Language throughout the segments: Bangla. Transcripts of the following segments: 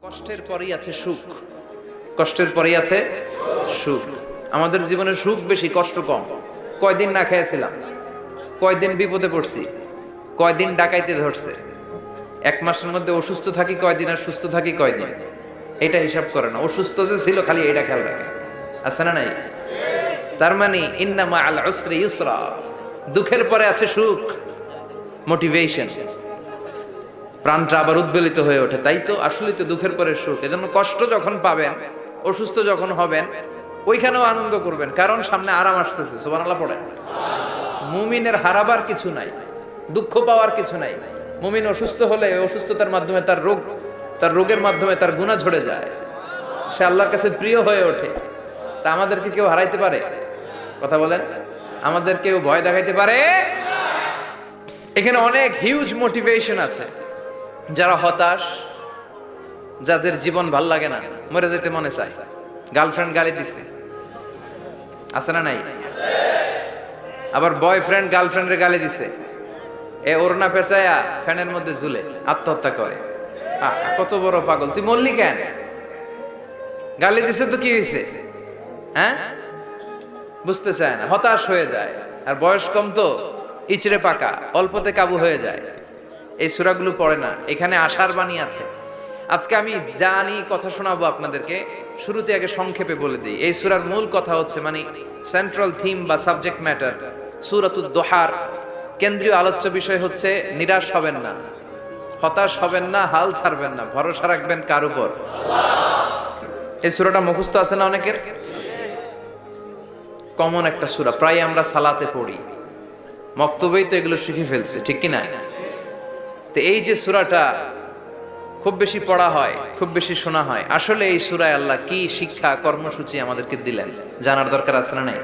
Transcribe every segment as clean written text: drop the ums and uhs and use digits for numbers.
কষ্টের পরেই আছে সুখ। কষ্টের পরেই আছে সুখ। আমাদের জীবনে সুখ বেশি, কষ্ট কম। কয়দিন না খেয়েছিলাম, কয়দিন বিপদে পড়ছি, কয়দিন ডাকাইতে ধরছে, এক মাসের মধ্যে অসুস্থ থাকি কয়দিন আর সুস্থ থাকি কয়দিন, এটা হিসাব করে না। অসুস্থ যে ছিল খালি এটা খেয়াল রাখে, আছে না নাই? তার মানে ইন্না মাআল উসরি ইউসরা, দুঃখের পরে আছে সুখ, মোটিভেশন। প্রাণটা আবার উদ্বেলিত হয়ে ওঠে। তাই তো আসলেই তো দুঃখের পরে সুখ। এজন্য কষ্ট যখন পাবেন, অসুস্থ যখন হবেন, ওইখানেও আনন্দ করবেন, কারণ সামনে আরাম আসতেছে। সুবহানাল্লাহ পড়েন। মুমিনের হারাবার কিছু নাই, দুঃখ পাওয়ার কিছু নাই। মুমিন অসুস্থ হলে অসুস্থতার মাধ্যমে তার রোগের মাধ্যমে তার গুনাহ ঝরে যায়, সে আল্লাহর কাছে প্রিয় হয়ে ওঠে। তা আমাদেরকে কেউ হারাইতে পারে? কথা বলেন, আমাদের কেউ ভয় দেখাইতে পারে? এখানে অনেক হিউজ মোটিভেশন আছে। যারা হতাশ, যাদের জীবন ভাল লাগে না, মরে যেতে মনে চায়, গার্লফ্রেন্ড গালি দিচ্ছে, আছে না নাই? আবার বয়ফ্রেন্ড গার্লফ্রেন্ডের গালি দিছে, এ ওড়না পেঁচায়া ফ্যানের মধ্যে ঝুলে আত্মহত্যা করে। কত বড় পাগল তুই, মরলি কেন? গালি দিছে তো কি হয়েছে? হ্যাঁ, বুঝতে চায় না, হতাশ হয়ে যায়। আর বয়স কম তো, ইচড়ে পাকা, অল্পতে কাবু হয়ে যায়। এই সূরাগুলো পড়ে না। এখানে আশার বাণী আছে। আজকে আমি জানি কথা শোনাবো আপনাদেরকে, শুরুতে আগে সংক্ষেপে বলে দিই। এই সূরার মূল কথা হচ্ছে, মানে সেন্ট্রাল থিম বা সাবজেক্ট ম্যাটার, সূরাতুদ দোহার কেন্দ্রীয় আলোচ্য বিষয় হচ্ছে নিরাশ হবেন না, হতাশ হবেন না, হাল ছাড়বেন না, ভরসা রাখবেন কার উপর? এই সূরাটা মুখস্থ আছে না অনেকের? কমন একটা সূরা, প্রায় আমরা সালাতে পড়ি, মক্তবেই তো এগুলো শিখে ফেলছে, ঠিক কি না? তো এই যে সূরাটা খুব বেশি পড়া হয়, খুব বেশি শোনা হয়, আসলে এই সূরায় আল্লাহ কি শিক্ষা কর্মসূচি আমাদেরকে দিলেন জানার দরকার আছে না নাই?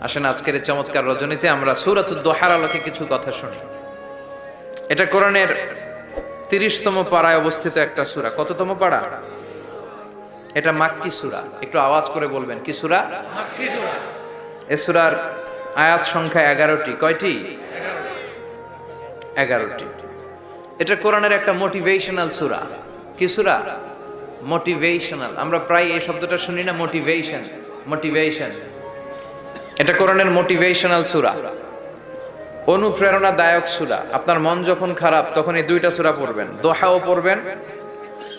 আসেন আজকের এই চমৎকার রজনীতে আমরা সূরাতুদ দোহার আলোকে কিছু কথা শুনি। এটা কোরআনের 30তম পারায় অবস্থিত একটা সূরা। কততম পারা? এটা মাক্কি সূরা। একটু আওয়াজ করে বলবেন, কি সূরা? মাক্কি সূরা। এই সূরার আয়াত সংখ্যা 11টি। কয়টি? 11টি। এটা কোরআনের একটা মোটিভেশনাল সূরা। কি সূরা? মোটিভেশনাল। আমরা প্রায় এই শব্দটা শুনি না, মোটিভেশন, মোটিভেশন। এটা কোরআনের মোটিভেশনাল সূরা, অনুপ্রেরণাদায়ক সূরা। আপনার মন যখন খারাপ তখন এই দুইটা সূরা পড়বেন, দোহাও পড়বেন,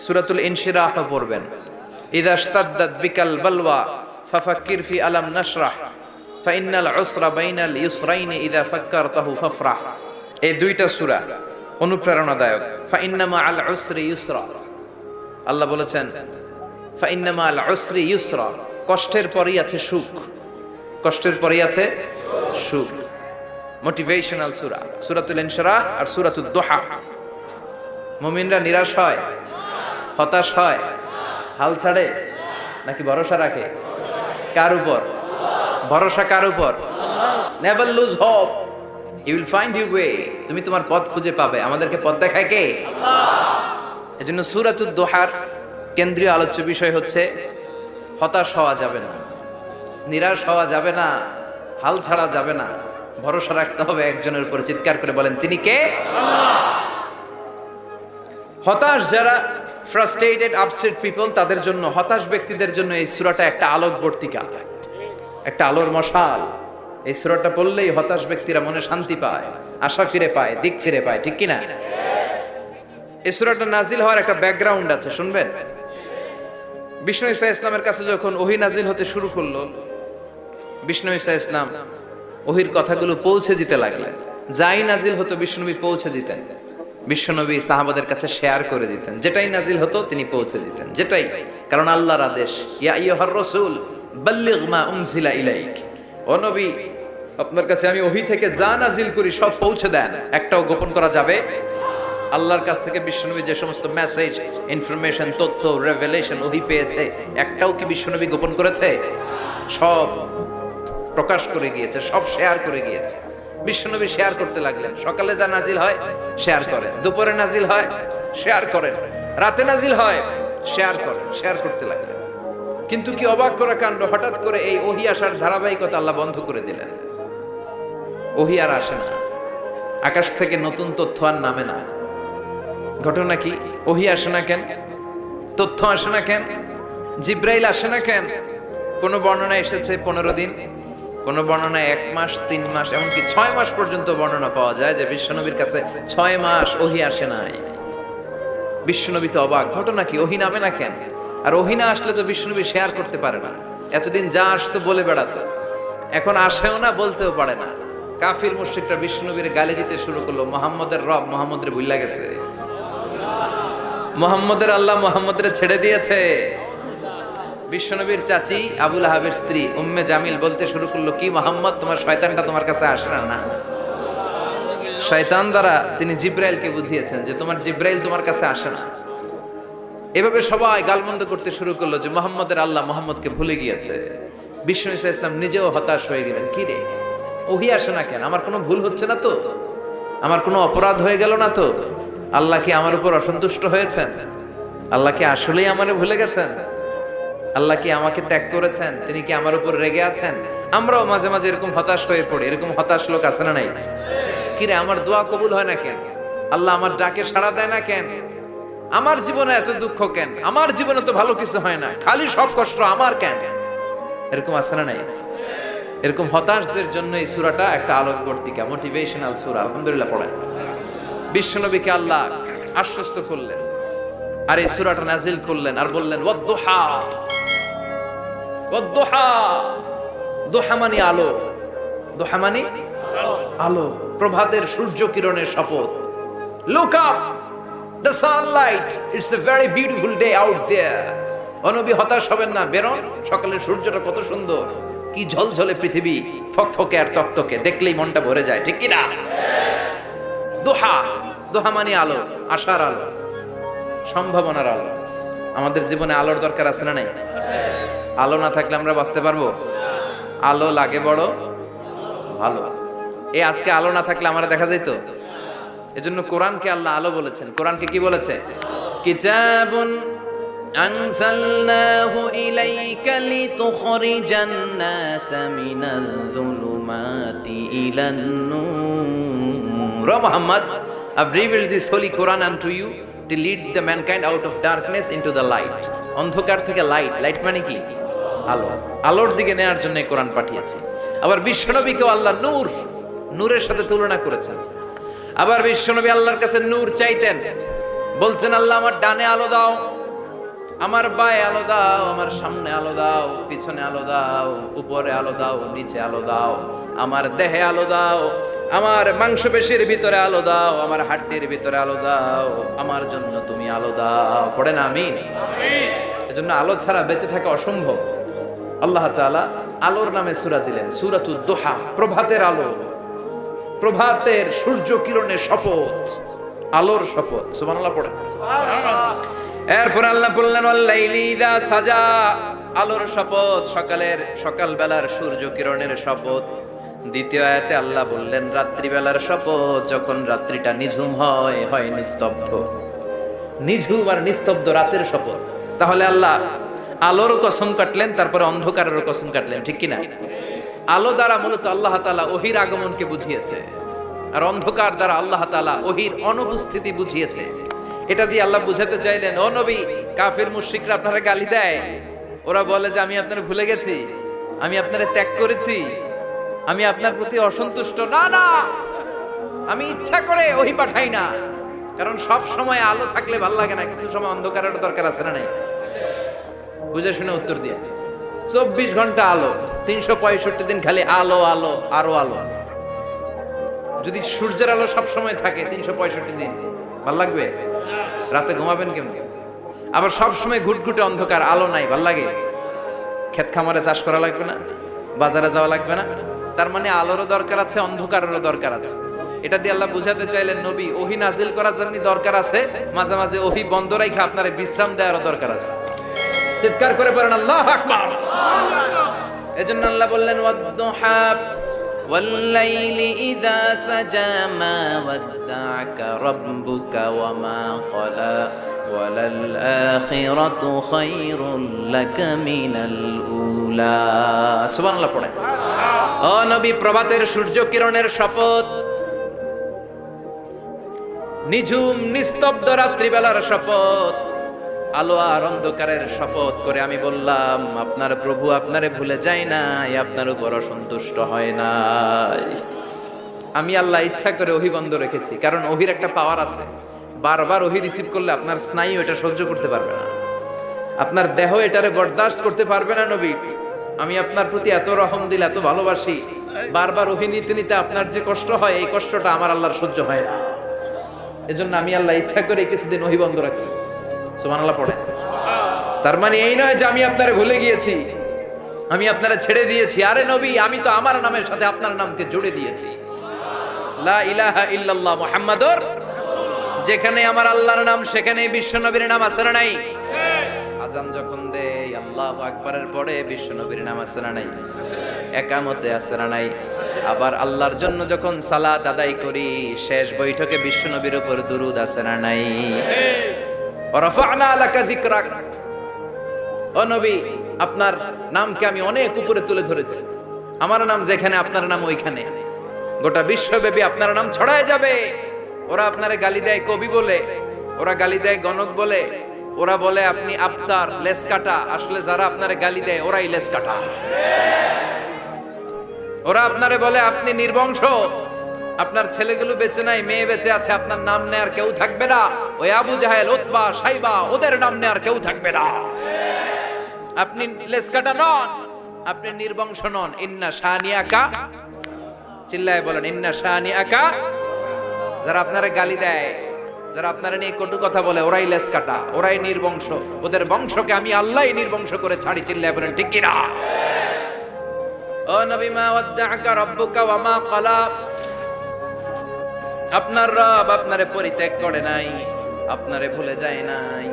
সূরাতুল ইনশিরাহও পড়বেন। ইযা ইশতাদ্দাত বিকাল বালওয়া ফাফাক্কির ফি আলাম নাশরাহ ফাইন্নাল উসরা বাইনাল ইউসরাইনি ইযা ফাক্কারতাহু ফাফরাহ। এই দুইটা সূরা অনুপ্রেরণাদায়ক। ফাইন্না মাআল উসরি ইউসরা, আল্লাহ বলেছেন ফাইন্না মাআল উসরি ইউসরা, কষ্টের পরেই আছে সুখ, কষ্টের পরেই আছে সুখ। মোটিভেশনাল সূরা সূরাতুল ইনশিরাহ আর সূরাতুদ দোহা। মুমিনরা নিরাশ হয়, হতাশ হয়, হাল ছাড়ে নাকি ভরসা রাখে? কার উপর ভরসা? কার উপর? Never lose hope, you will find your way. তুমি তোমার পথ খুঁজে পাবে। আমাদেরকে পথ দেখায় কে? আল্লাহ। এজন্য সূরাতুদ দোহার কেন্দ্রীয় আলোচ্য বিষয় হচ্ছে হতাশ হওয়া যাবে না, নিরাশ হওয়া যাবে না, হাল ছাড়া যাবে না, ভরসা রাখতে হবে একজনের উপর। চিৎকার করে বলেন, তিনি কে? আল্লাহ। হতাশ যারা, ফ্রাস্ট্রেটেড, আপসেট পিপল, তাদের জন্য, হতাশ ব্যক্তিদের জন্য এই সূরাটা একটা আলোকবর্তিকা, একটা আলোর মশাল। এই সূরাটা পড়লেই হতাশ ব্যক্তিরা মনে শান্তি পায়, আশা ফিরে পায়, দিক ফিরে পায়, ঠিক কি না? এই সূরাটা নাজিল হওয়ার একটা ব্যাকগ্রাউন্ড আছে, শুনবেন। বিষ্ণু ঈসা ইসলামের কাছে যখন ওহী নাজিল হতে শুরু করলো, বিষ্ণু ঈসা ইসলাম ওহীর কথাগুলো পৌঁছে দিতে লাগলেন। যাই নাজিল হতো বিষ্ণুনবী পৌঁছে দিতেন, বিশ্বনবী সাহাবাদের কাছে শেয়ার করে দিতেন। যেটাই নাজিল হতো তিনি পৌঁছে দিতেন, যেটাই, কারণ আল্লাহর আদেশ, ইয়া আইয়ুহার রাসূল বাল্লিগ মা উনজিলা ইলাইক। ও নবী, আপনার কাছে আমি ওহী থেকে যা নাজিল করি সব পৌঁছে দেন, একটাও গোপন করা যাবে? আল্লাহর কাছ থেকে বিশ্বনবী যে সমস্ত মেসেজ, ইনফরমেশন, তথ্য, রেভেলেশন ওহী পেয়েছে, একটাও কি বিশ্বনবী গোপন করেছে? সব প্রকাশ করে গিয়েছে, সব শেয়ার করে গিয়েছে। বিশ্বনবী শেয়ার করতে লাগলেন। সকালে যা নাজিল হয় শেয়ার করেন, দুপুরে নাজিল হয় শেয়ার করেন, রাতে নাজিল হয় শেয়ার করেন, শেয়ার করতে লাগলেন। কিন্তু কি অবাক করা কাণ্ড, হঠাৎ করে এই ওহী আসার ধারাবাহিকতা আল্লাহ বন্ধ করে দিলেন। ওহী আর আসে না, আকাশ থেকে নতুন তথ্য আর নামে না। ঘটনা কি? ওহী আসে না কেন? তথ্য আসে না কেন? জিব্রাইল আসে না কেন? কোন বর্ণনা এসেছে 15 দিন, কোন বর্ণনায় 1 মাস, 3 মাস, এমনকি 6 মাস পর্যন্ত বর্ণনা পাওয়া যায় যে বিশ্বনবীর কাছে 6 মাস ওহী আসে নাই। বিশ্বনবী তো অবাক, ঘটনা কি? ওহী নামে না কেন? আর ওহী না আসলে তো বিশ্বনবী শেয়ার করতে পারে না। এতদিন যা আসতো বলে বেড়াতো, এখন আসেও না, বলতেও পারে না। কাফির মুশরিকরা বিশ্বনবীর গালি দিতে শুরু করলো, মুহাম্মদের রব মুহাম্মদরে ভুইলা গেছে, মুহাম্মদের আল্লাহ মুহাম্মদরে ছেড়ে দিয়েছে। বিশ্বনবীর চাচি আবু লাহাবের স্ত্রী উম্মে জামিল বলতে শুরু করলো, কি মুহাম্মদ, তোমার শয়তানটা তোমার কাছে আসে না? শয়তান দ্বারা তিনি জিব্রাইলকে বুঝিয়েছেন যে তোমার জিব্রাইল তোমার কাছে আসে না। এভাবে সবাই গালমন্দ করতে শুরু করলো যে মুহাম্মদের আল্লাহ মুহাম্মদকে ভুলে গিয়েছে। বিষ্ণু ঈসা ইসলাম নিজেও হতাশ হয়ে গেলেন, কি রে ওহী আসে না কেন? আমার কোনো ভুল হচ্ছে না তো? আমার কোনো অপরাধ হয়ে গেল না তো? আল্লাহ কি আমার উপর অসন্তুষ্ট হয়েছেন? আল্লাহ কি আসলেই আমারে ভুলে গেছেন? আল্লাহ কি আমাকে ত্যাগ করেছেন? তিনি কি আমার উপর রেগে আছেন? আমরাও মাঝে মাঝে এরকম হতাশ হয়ে পড়ি। এরকম হতাশ লোক আছে না নাই? কিরে আমার দোয়া কবুল হয় না কেন? আল্লাহ আমার ডাকে সাড়া দেয় না কেন? আমার জীবনে এত দুঃখ কেন? আমার জীবনে তো ভালো কিছু হয় না, খালি সব কষ্ট আমার কেন? এরকম আছে না নাই? এরকম হতাশদের জন্য এই সূরাটা একটা আলোকবর্তিকা, মোটিভেশনাল সূরা। আলহামদুলিল্লাহ পড়েন। বিশ্বনবীকে আল্লাহ আশ্বস্ত করলেন আর এই সূরাটা নাজিল করলেন আর বললেন ওয়াদ-দুহা। ওয়াদ-দুহা, দুহা মানে আলো, দুহা মানে আলো, প্রভাতের সূর্য কিরণের শপথ। Look up, the sunlight, it's a very beautiful day out there. ও নবী হতাশ হবেন না, বেরোন, সকালের সূর্যটা কত সুন্দর, কি ঝলঝলে পৃথিবী, ফকফকে আর তকতকে, দেখলেই মনটা ভরে যায়, ঠিক কি না? দুহা, দুহা মানে আলো, আশার আলো, সম্ভাবনার আলো। আমাদের জীবনে আলোর দরকার আছে না নাই? আলো না থাকলে আমরা বাঁচতে পারবো? আলো লাগে বড় ভালো। এই আজকে আলো না থাকলে আমরা দেখা যাইতো? এজন্য কোরআনকে আল্লাহ আলো বলেছেন। কোরআনকে কি বলেছে? কিতাবুন আনজালনাহু ইলাইকা লিতুখরিজান নাসা মিনাল যুলুমাতি ইলান নূর। Muhammad, I've revealed this holy Quran unto you to lead the mankind out of darkness into the light. অন্ধকার থেকে লাইট, লাইট মানে কি? আলো, আলোর দিকে নেয়ার জন্য কোরআন পাঠিয়েছি। আবার বিশ্বনবীকেও আল্লাহ নূর, নূরের সাথে তুলনা করেছেন। আবার বিশ্বনবী আল্লাহর কাছে নূর চাইতেন, বলতেন আল্লাহ আমার ডানে আলো দাও, আমার বায়ে আলো দাও, আমার সামনে আলো দাও, পিছনে আলো দাও, উপরে আলো দাও, নিচে আলো দাও, আমার দেহে আলো দাও, আমার মাংসপেশির ভিতরে আলো দাও, আমার হাড্ডির ভিতরে আলো দাও, আমার জন্য তুমি আলো দাও। পড়েন আমিন। এজন্য আলো ছাড়া বেঁচে থাকা অসম্ভব। আল্লাহ তাআলা আলোর নামে সূরা দিলেন, সূরাতুদ দুহা, প্রভাতের আলো, প্রভাতের সূর্য কিরণের শপথ, আলোর শপথ। সুবহানাল্লাহ পড়েন। এরপর আল্লাহ বললেন ওয়াল লাইলি ইযা সাজা, আলোর শপথ, সকালের, সকাল বেলার সূর্য কিরণের শপথ। দ্বিতীয় আয়াতে আল্লাহ বললেন রাত্রিবেলার শপথ, যখন রাত্রিটা নিঝুম হয়, হয় নিস্তব্ধ, নিঝুম আর নিস্তব্ধ রাতের শপথ। তাহলে আল্লাহ আলোর কসম কাটলেন, তারপরে অন্ধকারের কসম কাটলেন, ঠিক কিনা? আলো দ্বারা মূলত আল্লাহ তাআলা ওহীর আগমনকে বুঝিয়েছে, আর অন্ধকার দ্বারা আল্লাহ তাআলা ওহীর অনুপস্থিতি বুঝিয়েছে। এটা দিয়ে আল্লাহ বুঝাতে চাইলেন, ও নবী, কাফির মুশরিকরা আপনারা গালি দেয়, ওরা বলে যে আমি আপনারে ভুলে গেছি, আমি আপনারে ত্যাগ করেছি, আমি আপনার প্রতি অসন্তুষ্ট। না না, আমি ইচ্ছা করে ওহী পাঠাই না, কারণ সব সময় আলো থাকলে ভালো লাগে না, কিছু সময় অন্ধকারের দরকার আছে না নাই? বুঝে শুনে উত্তর দিয়ে। 24 ঘন্টা আলো, 365 দিন খালি আলো আলো আরো আলো। যদি সূর্যের আলো সব সময় থাকে 365 দিন, ভাল লাগবে? রাতে ঘুমাবেন কেমন? আবার সব সময় ঘুটঘুটে অন্ধকার, আলো নাই, ভাল লাগে? ক্ষেত খামারে চাষ করা লাগবে না, বাজারে যাওয়া লাগবে না। তার মানে আলোরও দরকার আছে, অন্ধকারেরও দরকার আছে। এটা দিয়ে আল্লাহ বুঝাতে চাইলেন, নবী, ওহী নাজিল করার জন্য দরকার আছে, মাঝে মাঝে ওহী বন্ধ রাখা আপনারে বিশ্রাম দেওয়ারও দরকার আছে। চিৎকার করে পড়েন আল্লাহু আকবার। এজন্য আল্লাহ বললেন ওয়াদ-দুহা ওয়াল লাইলি ইযা সাজা মা ওয়াদ্দা'আকা রাব্বুকা ওয়া মা ক্বালা ওয়ালাল আখিরাতু খায়রুল লাকা মিনাল উলা। সুবহানাল্লাহ পড়েন। ও নবী, প্রভাতের সূর্য কিরণের শপথ, নিঝুম নিস্তব্ধ রাত্রিবেলার শপথ, আলো আর অন্ধকারের শপথ করে আমি বললাম, আপনার প্রভু আপনারে ভুলে যায় নাই, আপনার উপর অসন্তুষ্ট হয় নাই। আমি আল্লাহ ইচ্ছা করে ওহী বন্ধ রেখেছি, কারণ ওহীর একটা পাওয়ার আছে। বারবার ওহী রিসিভ করলে আপনার স্নায়ু এটা সহ্য করতে পারবে না, আপনার দেহ এটারে বরদাস্ত করতে পারবে না। নবী, আমি আপনার প্রতি এত রহম দিল, এত ভালোবাসি, বারবার ওহী নিতে নিতে আপনার যে কষ্ট হয়, এই কষ্টটা আমার আল্লাহর সহ্য হয় না। এজন্য আমি আল্লাহ ইচ্ছা করে কিছুদিন ওহী বন্ধ রাখছি। সুবহানাল্লাহ পড়ে। তার মানে এই নয় যে আমি আপনারে ভুলে গিয়েছি, আমি আপনারে ছেড়ে দিয়েছি। আরে নবী, আমি তো আমার নামের সাথে আপনার নামকে জুড়ে দিয়েছি। লা ইলাহা ইল্লাল্লাহ মুহাম্মাদুর। যেখানে আমার আল্লাহর নাম, সেখানে বিশ্ব নবীর নাম আছে না নাই? আজান যখন দেই আল্লাহু আকবারের পরে বিশ্ব নবীর নাম আছে না নাই? একামতে আছে না নাই? আবার আল্লাহর জন্য যখন সালাত আদায় করি, শেষ বৈঠকে বিশ্ব নবীর উপর দুরূদ আছে না নাই? রাফা'না লাকা যিকরাক। ও নবী, আপনার নামকে আমি অনেক উপরে তুলে ধরেছি। আমার নাম যেখানে, আপনার নাম ওইখানে। গোটা বিশ্বব্যাপী আপনার নাম ছড়ায় যাবে। ওরা আপনারে গালি দেয় কবি বলে, ওরা গালি দেয় গণক বলে, ওরা বলে আপনি আফতার, লেস কাটা। আসলে যারা আপনারে গালি দেয় ওরাই লেস কাটা। ওরা আপনারে বলে আপনি নির্বংশ, আপনার ছেলেগুলো বেঁচে নাই, মেয়ে বেঁচে আছে, আপনার নাম নেয়ার কেউ থাকবে না। ওই আবু জাহেল, উতবা, সাইবা, ওদের নাম নেয়ার কেউ থাকবে না। আপনি লেস কাটা নন, আপনি নির্বংশ নন। ইন্না শানিয়াকা, চিল্লায় বলেন ইন্না শানিয়াকা। যারা আপনারে গালি দেয়, যারা আপনারা নিয়ে কটু কথা বলে, ওরাই লেস কাটা, ওরাই নির্বংশ। ওদের বংশকে আমি আল্লাহই নির্বংশ করে ছাড়ি। চিল্লায় বলেন ঠিক কিনা? ও নবী, মা ওয়াদ্দাআকা রাব্বুকা ওয়া মা ক্বালা। আপনার রব আপনারে পরিত্যাগ করে নাই, আপনারে ভুলে যায় নাই,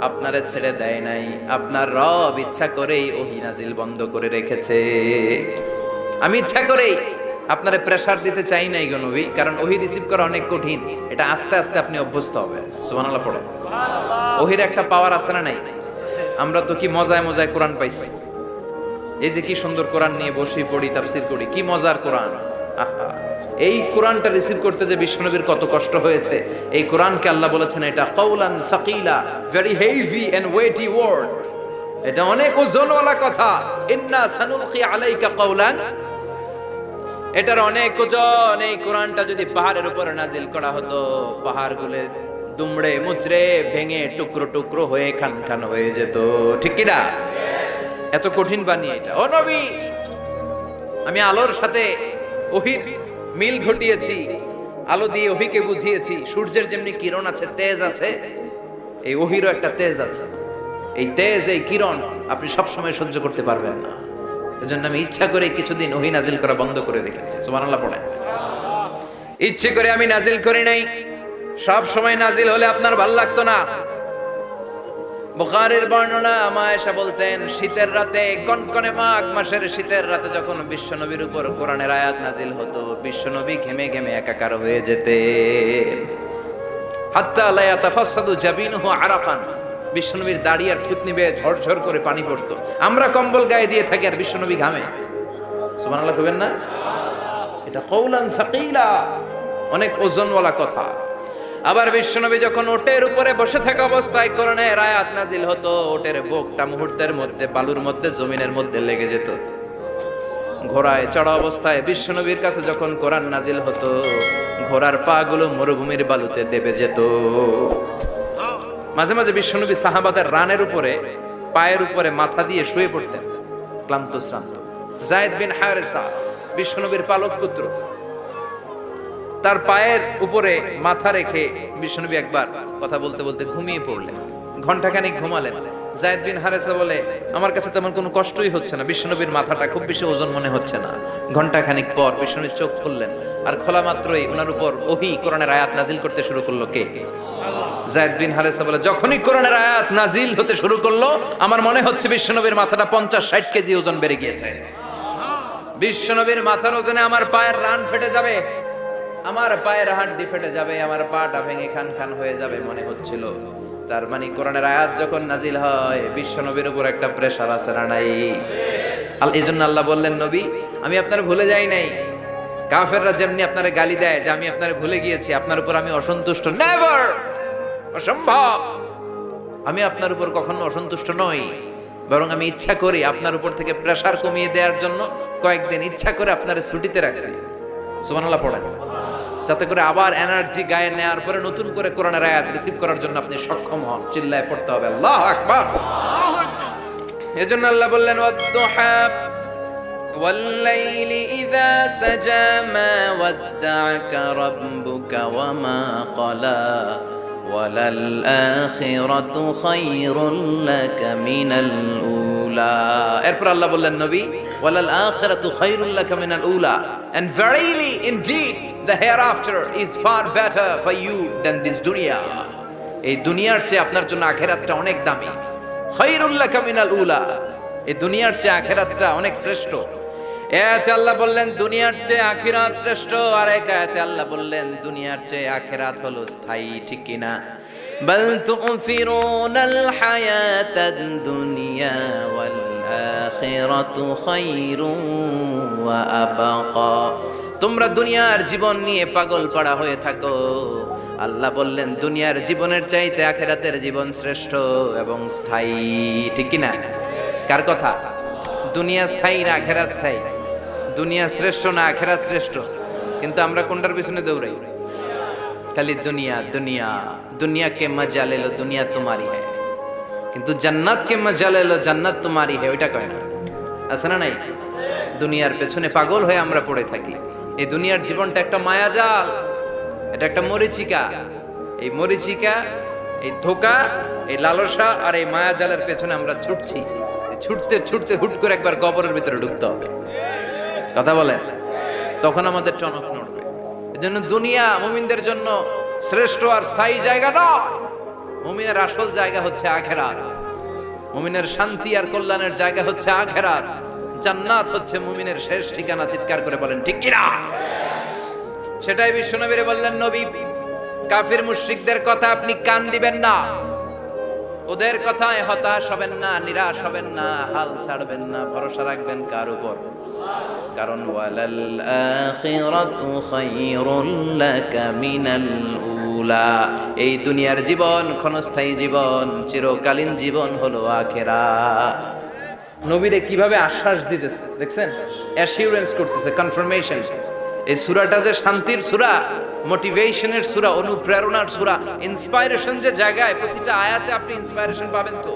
আপনারে ছেড়ে দেয় নাই। আপনার রব ইচ্ছা করেই ওহী নাজিল বন্ধ করে রেখেছে। আমি ইচ্ছা করেই আপনারে প্রেসার দিতে চাই নাই গো নবী, কারণ ওহী রিসিভ করা অনেক কঠিন। এটা আস্তে আস্তে আপনি অভ্যস্ত হবে। সুবহানাল্লাহ পড়ে। ওহীর একটা পাওয়ার আছে না নাই? আমরা তো কি মজায় মজায় কোরআন পাইছি। এই যে কি সুন্দর কোরআন নিয়ে বসি, পড়ি, তাফসীর করি, কি মজার কোরআন। আহা, এই কোরআনটা রিসিভ করতে যে বিশ্বনবীর কত কষ্ট হয়েছে। এই কোরআনকে আল্লাহ বলেছেন এটা কাউলান সাকিলা, very heavy and weighty word. এটা অনেক ওজনওয়ালা কথা। ইন্না সানুলকি আলাইকা কাউলান, এটার অনেক ওজন। এই কোরআনটা যদি পাহাড়ের উপর নাজিল করা হতো, পাহাড়গুলো দুমড়ে মুচড়ে ভেঙে টুকরো টুকরো হয়ে খান খান হয়ে যেত। ঠিক কি না? এত কঠিন বানিয়ে এটা। ও নবী, আমি আলোর সাথে ওহীর মিল ঘটিয়েছি, আলো দিয়ে ওহীকে বুঝিয়েছি। সূর্যের যেমনি কিরণ আছে, তেজ আছে, এই ওহীরও একটা তেজ আছে। এই তেজ, এই কিরণ আপনি সবসময় সহ্য করতে পারবেন না। এজন্য আমি ইচ্ছা করে কিছুদিন ওহী নাজিল করা বন্ধ করে রেখেছি। সুবহানাল্লাহ পড়েন। ইচ্ছে করে আমি নাজিল করি নাই। সব সময় নাজিল হলে আপনার ভাল লাগতো না। বুখারীর বর্ণনা, মা আয়েশা বলতেন, শীতের রাতে, কনকনে মাঘ মাসের শীতের রাতে যখন বিশ্বনবীর উপর কোরআনের আয়াত নাজিল হতো, বিশ্বনবী ঘেমে ঘেমে একাকার হয়ে যেতেন। হাত্তা লা ইয়াতাফাসসাদু জাবিনুহু আরাকান। বিশ্বনবীর দাড়ি আর থুতনি বেয়ে ঝরঝর করে পানি পড়তো। আমরা কম্বল গায়ে দিয়ে থাকি আর বিশ্বনবী ঘামে। সুবহানাল্লাহ কইবেন না? এটা কওলান সাকিলা, অনেক ওজনওয়ালা কথা। আবার বিশ্বনবী যখন ওটের উপরে বসে থাকা অবস্থায় কোরআনের আয়াত নাজিল হতো, ওটের বুকটা মুহূর্তের মধ্যে বালুর মধ্যে, জমিনের মধ্যে লেগে যেত। ঘোড়ায় চড়া অবস্থায় বিশ্বনবীর কাছে যখন কোরআন নাজিল হতো, ঘোড়ার পা গুলো মরুভূমির বালুতে দেবে যেত। মাঝে মাঝে বিশ্বনবী সাহাবাদের রানের উপরে, পায়ের উপরে মাথা দিয়ে শুয়ে পড়তেন, ক্লান্ত শ্রান্ত। যায়েদ বিন হারেসা, বিশ্বনবীর পালক পুত্র, তার পায়ের উপরে মাথা রেখে বিশ্বনবী একবার কথা বলতে বলতে ঘুমিয়ে পড়লেন। ঘন্টাখানিক ঘুমালেন। যায়েদ বিন হারেসা বলে, আমার কাছে তেমন কোনো কষ্টই হচ্ছে না, বিশ্বনবীর মাথাটা খুব বেশি ওজন মনে হচ্ছে না। ঘন্টাখানিক পর বিশ্বনবীর চোখ খুললেন, আর খোলা মাত্রই ওনার উপর ওহী কোরআনের আয়াত নাজিল করতে শুরু করলো। কে? যায়েদ বিন হারেসা বলে, যখনই কোরআনের আয়াত নাজিল হতে শুরু করলো, আমার মনে হচ্ছে বিশ্বনবীর মাথাটা 50-60 কেজি ওজন বেড়ে গিয়েছে। বিশ্বনবীর মাথার ওজনে আমার পায়ের রান ফেটে যাবে, আমার পায়ের হাড্ডি ফেটে যাবে, আমার পাটা ভেঙে খান খান হয়ে যাবে মনে হচ্ছিল। তার মানে কোরআনের আয়াত যখন নাজিল হয়, বিশ্বনবীর উপর একটা প্রেসার আছে না নাই? এই জন্য আল্লাহ বললেন, নবী আমি আপনার ভুলে যাই নাই। কাফেররা যেমনি আপনারে গালি দেয় যে আমি আপনারে ভুলে গিয়েছি, আপনার উপর আমি অসন্তুষ্ট, নেভার, অসম্ভব। আমি আপনার উপর কখনো অসন্তুষ্ট নই, বরং আমি ইচ্ছা করি আপনার উপর থেকে প্রেসার কমিয়ে দেওয়ার জন্য কয়েকদিন ইচ্ছা করে আপনার ছুটিতে রাখছি। সুবহানাল্লাহ পড়েন, যাতে করে আবার এনার্জি গায়ে নেওয়ার পরে নতুন করে কোরআনের আয়াত রিসিভ করার জন্য আপনি সক্ষম হন। চিল্লায় পড়তে হবে আল্লাহু আকবার। এজন্য আল্লাহ বললেন ওয়াদ-দুহা ওয়াল-লাইলি ইযা সাজা মা ওয়াদ্দা'আকা রাব্বুকা ওয়া মা ক্বালা ওয়ালাল আখিরাতু খায়রুল লাকা মিনাল উলা। এরপর আল্লাহ বললেন নবী ওয়ালাল আখিরাতু খায়রুল লাকা মিনাল উলা, and verily indeed the hereafter is far better for you than this dunya. এই দুনিয়ার চেয়ে আপনার জন্য আখিরাতটা অনেক দামি। খায়রুল লাকা মিনাল উলা, এই দুনিয়ার চেয়ে আখিরাতটা অনেক শ্রেষ্ঠ। এতে আল্লাহ বললেন দুনিয়ার চেয়ে আখিরাত শ্রেষ্ঠ, আর এক আয়াতে আল্লাহ বললেন দুনিয়ার চেয়ে আখিরাত হলো স্থায়ী। ঠিক কি না? বাল তুফিরুনাল হায়াতাদ দুনিয়া ওয়াল আখিরাতু খায়রুন ওয়া আবাকা। তোমরা দুনিয়ার জীবন নিয়ে পাগল পাড়া হয়ে থাকো, আল্লাহ বললেন দুনিয়ার জীবনের চাইতে আখিরাতের জীবন শ্রেষ্ঠ এবং স্থায়ী। ঠিক কি না? কার কথা? দুনিয়া স্থায়ী না আখিরাত স্থায়ী? দুনিয়া শ্রেষ্ঠ না আখিরাত শ্রেষ্ঠ? কিন্তু আমরা কোনটার পিছনে দৌড়াই? খালি দুনিয়া দুনিয়া। দুনিয়া কে মজা লে লো, দুনিয়া তোমারি হ্যায়, কিন্তু জান্নাত কে মজা লে লো, জান্নাত তোমারি হ্যায়, ওইটা কয় না? আছে না নাই? দুনিয়ার পেছনে পাগল হয়ে আমরা পড়ে থাকি। এই দুনিয়ার জীবনটা একটা মায়াজাল, এটা একটা মরিচিকা। এই মরিচিকা, এই ধোঁকা, এই লালসা আর এই মায়াজালের পেছনে আমরা ছুটছি। ছুটতে ছুটতে হুট করে একবার কবরের ভিতরে ঢুকতে হবে। কথা বলেন, তখন আমাদের টনক নড়বে। এজন্য দুনিয়া মুমিনদের জন্য শ্রেষ্ঠ আর স্থায়ী জায়গা নয়। মুমিনের আসল জায়গা হচ্ছে আখিরাত। মুমিনের শান্তি আর কল্যাণের জায়গা হচ্ছে আখিরাত। জান্নাত হচ্ছে মুমিনের শেষ ঠিকানা। চিৎকার করে বলেন ঠিক কি না? সেটাই বিশ্বনবীরে বললেন নবী, কাফির মুশরিকদের কথা আপনি কান দিবেন না, ওদের কথায় হতাশ হবেন না, নিরাশ হবেন না, হাল ছাড়বেন না, ভরসা রাখবেন কার উপর? কারণ ওয়ালাল আখিরাতু খায়রুল লাকা মিনাল উলা। এই দুনিয়ার জীবন ক্ষণস্থায়ী জীবন, চিরকালীন জীবন হলো আখিরাত। নবীরে কিভাবে আশ্বাস দিতেছে দেখছেন? অ্যাসিউরেন্স করতেছে, কনফার্মেশন। এই সূরাটা যে শান্তির সূরা, মোটিভেশনের সূরা, অনুপ্রেরণার সূরা, ইন্সপাইরেশন যে জায়গায় প্রতিটা আয়াতে আপনি ইন্সপাইরেশন পাবেন। তো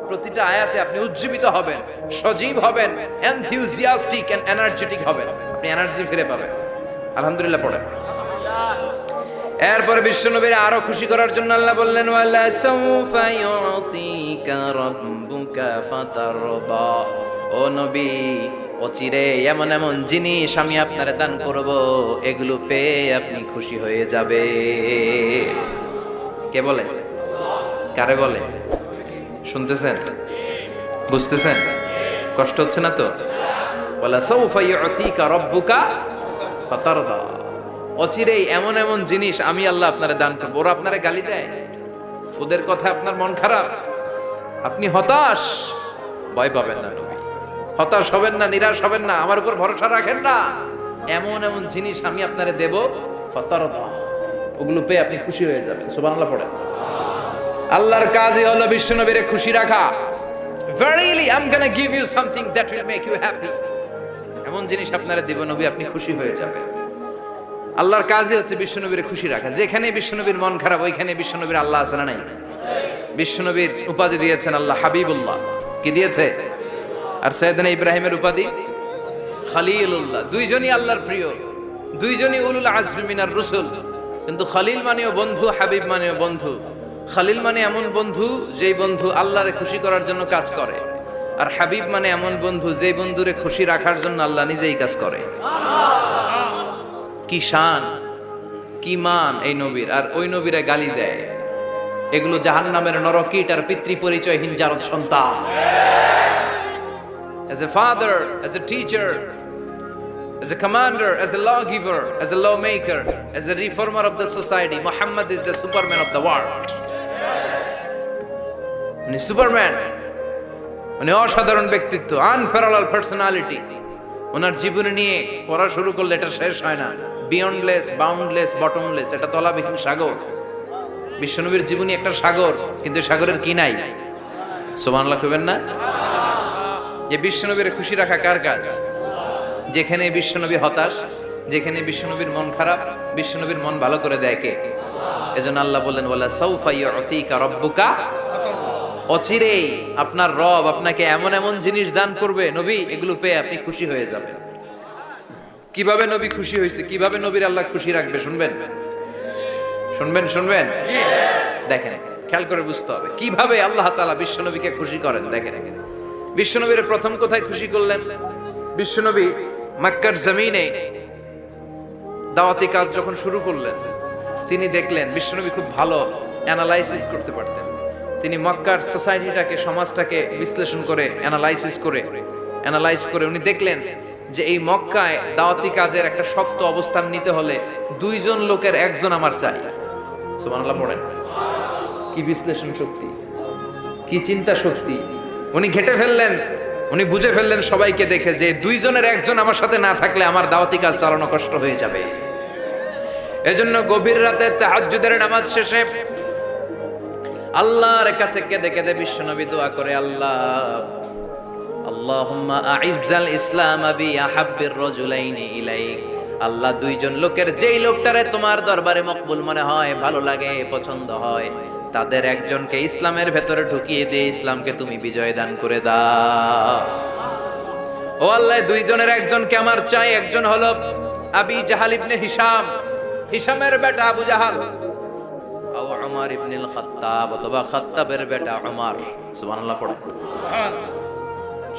প্রতিটা আয়াতে আপনি উজ্জীবিত হবেন, সজীব হবেন, এনথিউজিয়াস্টিক এন্ড এনার্জেটিক হবেন, আপনি এনার্জি ফিরে পাবেন। আলহামদুলিল্লাহ পড়েন। এরপরে বিশ্বনবীর আরো খুশি করার জন্য আল্লাহ বললেন ওয়ালা সাউফা ইউতিকা রাব্বুকা ফাতারদা। ও নবী, অচিরে এমন এমন জিনিস আমি আপনারে দান করব, এগুলো পেয়ে আপনি খুশি হয়ে যাবে। কে বলে? কারে বলে? শুনতেছেন? বুঝতেছেন? কষ্ট হচ্ছে না তো? ওয়ালা সাউফা ইউতিকা রাব্বুকা ফাতারদা। অচিরেই এমন এমন জিনিস আমি আল্লাহ আপনারে দান করবো। ওরা আপনারে গালি দেয়, ওদের কথা আপনার মন খারাপ, আপনি হতাশ, ভয় পাবেন না নবী, হতাশ হবেন না, নিরাশ হবেন না, আমার উপর ভরসা রাখেন না। এমন এমন জিনিস আমি আপনারে দেব, ফাতারদা, ওগুলো পেয়ে আপনি খুশি হয়ে যাবেন। সুবহানাল্লাহ পড়েন। আল্লাহর কাজই হলো বিশ্বনবীরে খুশি রাখা। Verily I'm gonna give you something that will make you happy. এমন জিনিস আপনারে দেব নবী, আপনি খুশি হয়ে যাবেন। আল্লাহর কাজই হচ্ছে বিশ্বনবীর খুশি রাখা। যেখানে বিশ্বনবীর মন খারাপ, ওইখানে বিশ্বনবীর আল্লাহ আছে না নাই? বিশ্বনবীর উপাধি দিয়েছেন আল্লাহ হাবিবুল্লাহ। কি দিয়েছে? আর সাইয়েদনা ইব্রাহিমের উপাধি খলিলুল্লাহ। দুইজনই আল্লাহর প্রিয়, দুইজনই উলুল আজমি মিনার রুসুল। কিন্তু খলিল মানেও বন্ধু, হাবিব মানেও বন্ধু। খলিল মানে এমন বন্ধু যেই বন্ধু আল্লাহরে খুশি করার জন্য কাজ করে, আর হাবিব মানে এমন বন্ধু যেই বন্ধুরে খুশি রাখার জন্য আল্লাহ নিজেই কাজ করে। কি শান, কি মান এই নবীর! আর ওই নবীরা গালি দেয়। এগুলো জাহান্নামের নরকীট আর পিতৃ পরিচয়হীন জারদ সন্তান। As a father, as a teacher, as a commander, as a lawgiver, as a lawmaker, as a reformer of the society, Muhammad is the superman of the world. উনি সুপারম্যান, উনি অসাধারণ ব্যক্তিত্ব, আনপ্যারালাল পার্সোনালিটি। ওনার জীবনী নিয়ে পড়া শুরু করলে এটা শেষ হয় না। বিয়ন্ডলেস, বাউন্ডলেস, বটমলেস, এটা তলাবিহীন সাগর। বিশ্বনবীর জীবনী একটা সাগর, কিন্তু সাগরের কি নাই? সুবহানাল্লাহ কইবেন না? যে বিশ্বনবীর খুশি রাখা কার কাজ? যেখানে বিশ্বনবী হতাশ, যেখানে বিশ্বনবীর মন খারাপ, বিশ্বনবীর মন ভালো করে দেয় কে? এজন্য আল্লাহ বললেন ওয়ালা সাউফা ইউতিকা রাব্বুকা, অচিরেই আপনার রব আপনাকে এমন এমন জিনিস দান করবে নবী, এগুলো পেয়ে আপনি খুশি হয়ে যাবেন। কিভাবে নবী খুশি হয়েছে, কিভাবে নবীর আল্লাহ খুশি রাখবে শুনবেন? শুনবেন দেখেন, খেয়াল করে বুঝতে হবে কিভাবে আল্লাহ তাআলা বিশ্বনবীকে খুশি করেন। দেখেন বিশ্বনবীর প্রথম কোথায় খুশি করলেন? বিশ্বনবী মক্কার জমিনে দাওয়াতি কাজ যখন শুরু করলেন, তিনি দেখলেন বিশ্বনবী খুব ভালো অ্যানালাইসিস করতে পারতেন। তিনি মক্কার সোসাইটিটাকে, সমাজটাকে বিশ্লেষণ করে অ্যানালাইজ করে উনি দেখলেন যে এই মক্কায় দাওয়াতি কাজের একটা শক্ত অবস্থান নিতে হলে দুইজন লোকের একজন আমার চাই। সুবহানাল্লাহ পড়েন। কি বিশ্লেষণ শক্তি, কি চিন্তা শক্তি! উনি ঘেটে ফেললেন, উনি বুঝে ফেললেন সবাইকে দেখে যে দুইজনের একজন আমার সাথে না থাকলে আমার দাওয়াতি কাজ চালানো কষ্ট হয়ে যাবে। এজন্য গভীর রাতে তাহাজ্জুদের নামাজ শেষে আল্লাহর কাছে কেঁদে কেঁদে বিশ্বনবী দোয়া করে, আল্লাহুম্মা আইজ্জাল ইসলাম বি আহাব্বির রাজুলাইনি ইলাইক। আল্লাহ, দুইজন লোকের যেই লোকটারে তোমার দরবারে মকবুল মনে হয়, ভালো লাগে, পছন্দ হয়, তাদের একজনকে ইসলামের ভেতরে ঢুকিয়ে দিয়ে ইসলামকে তুমি বিজয় দান করে দাও। ও আল্লাহ, দুইজনের একজনকে আমার চাই। একজন হলো আবি জাহাল ইবনে হিশাম, হিশামের বেটা আবু জাহাল, ও উমর ইবনুল খাত্তাব অথবা খাত্তাবের বেটা উমর। সুবহানাল্লাহ পড়ে।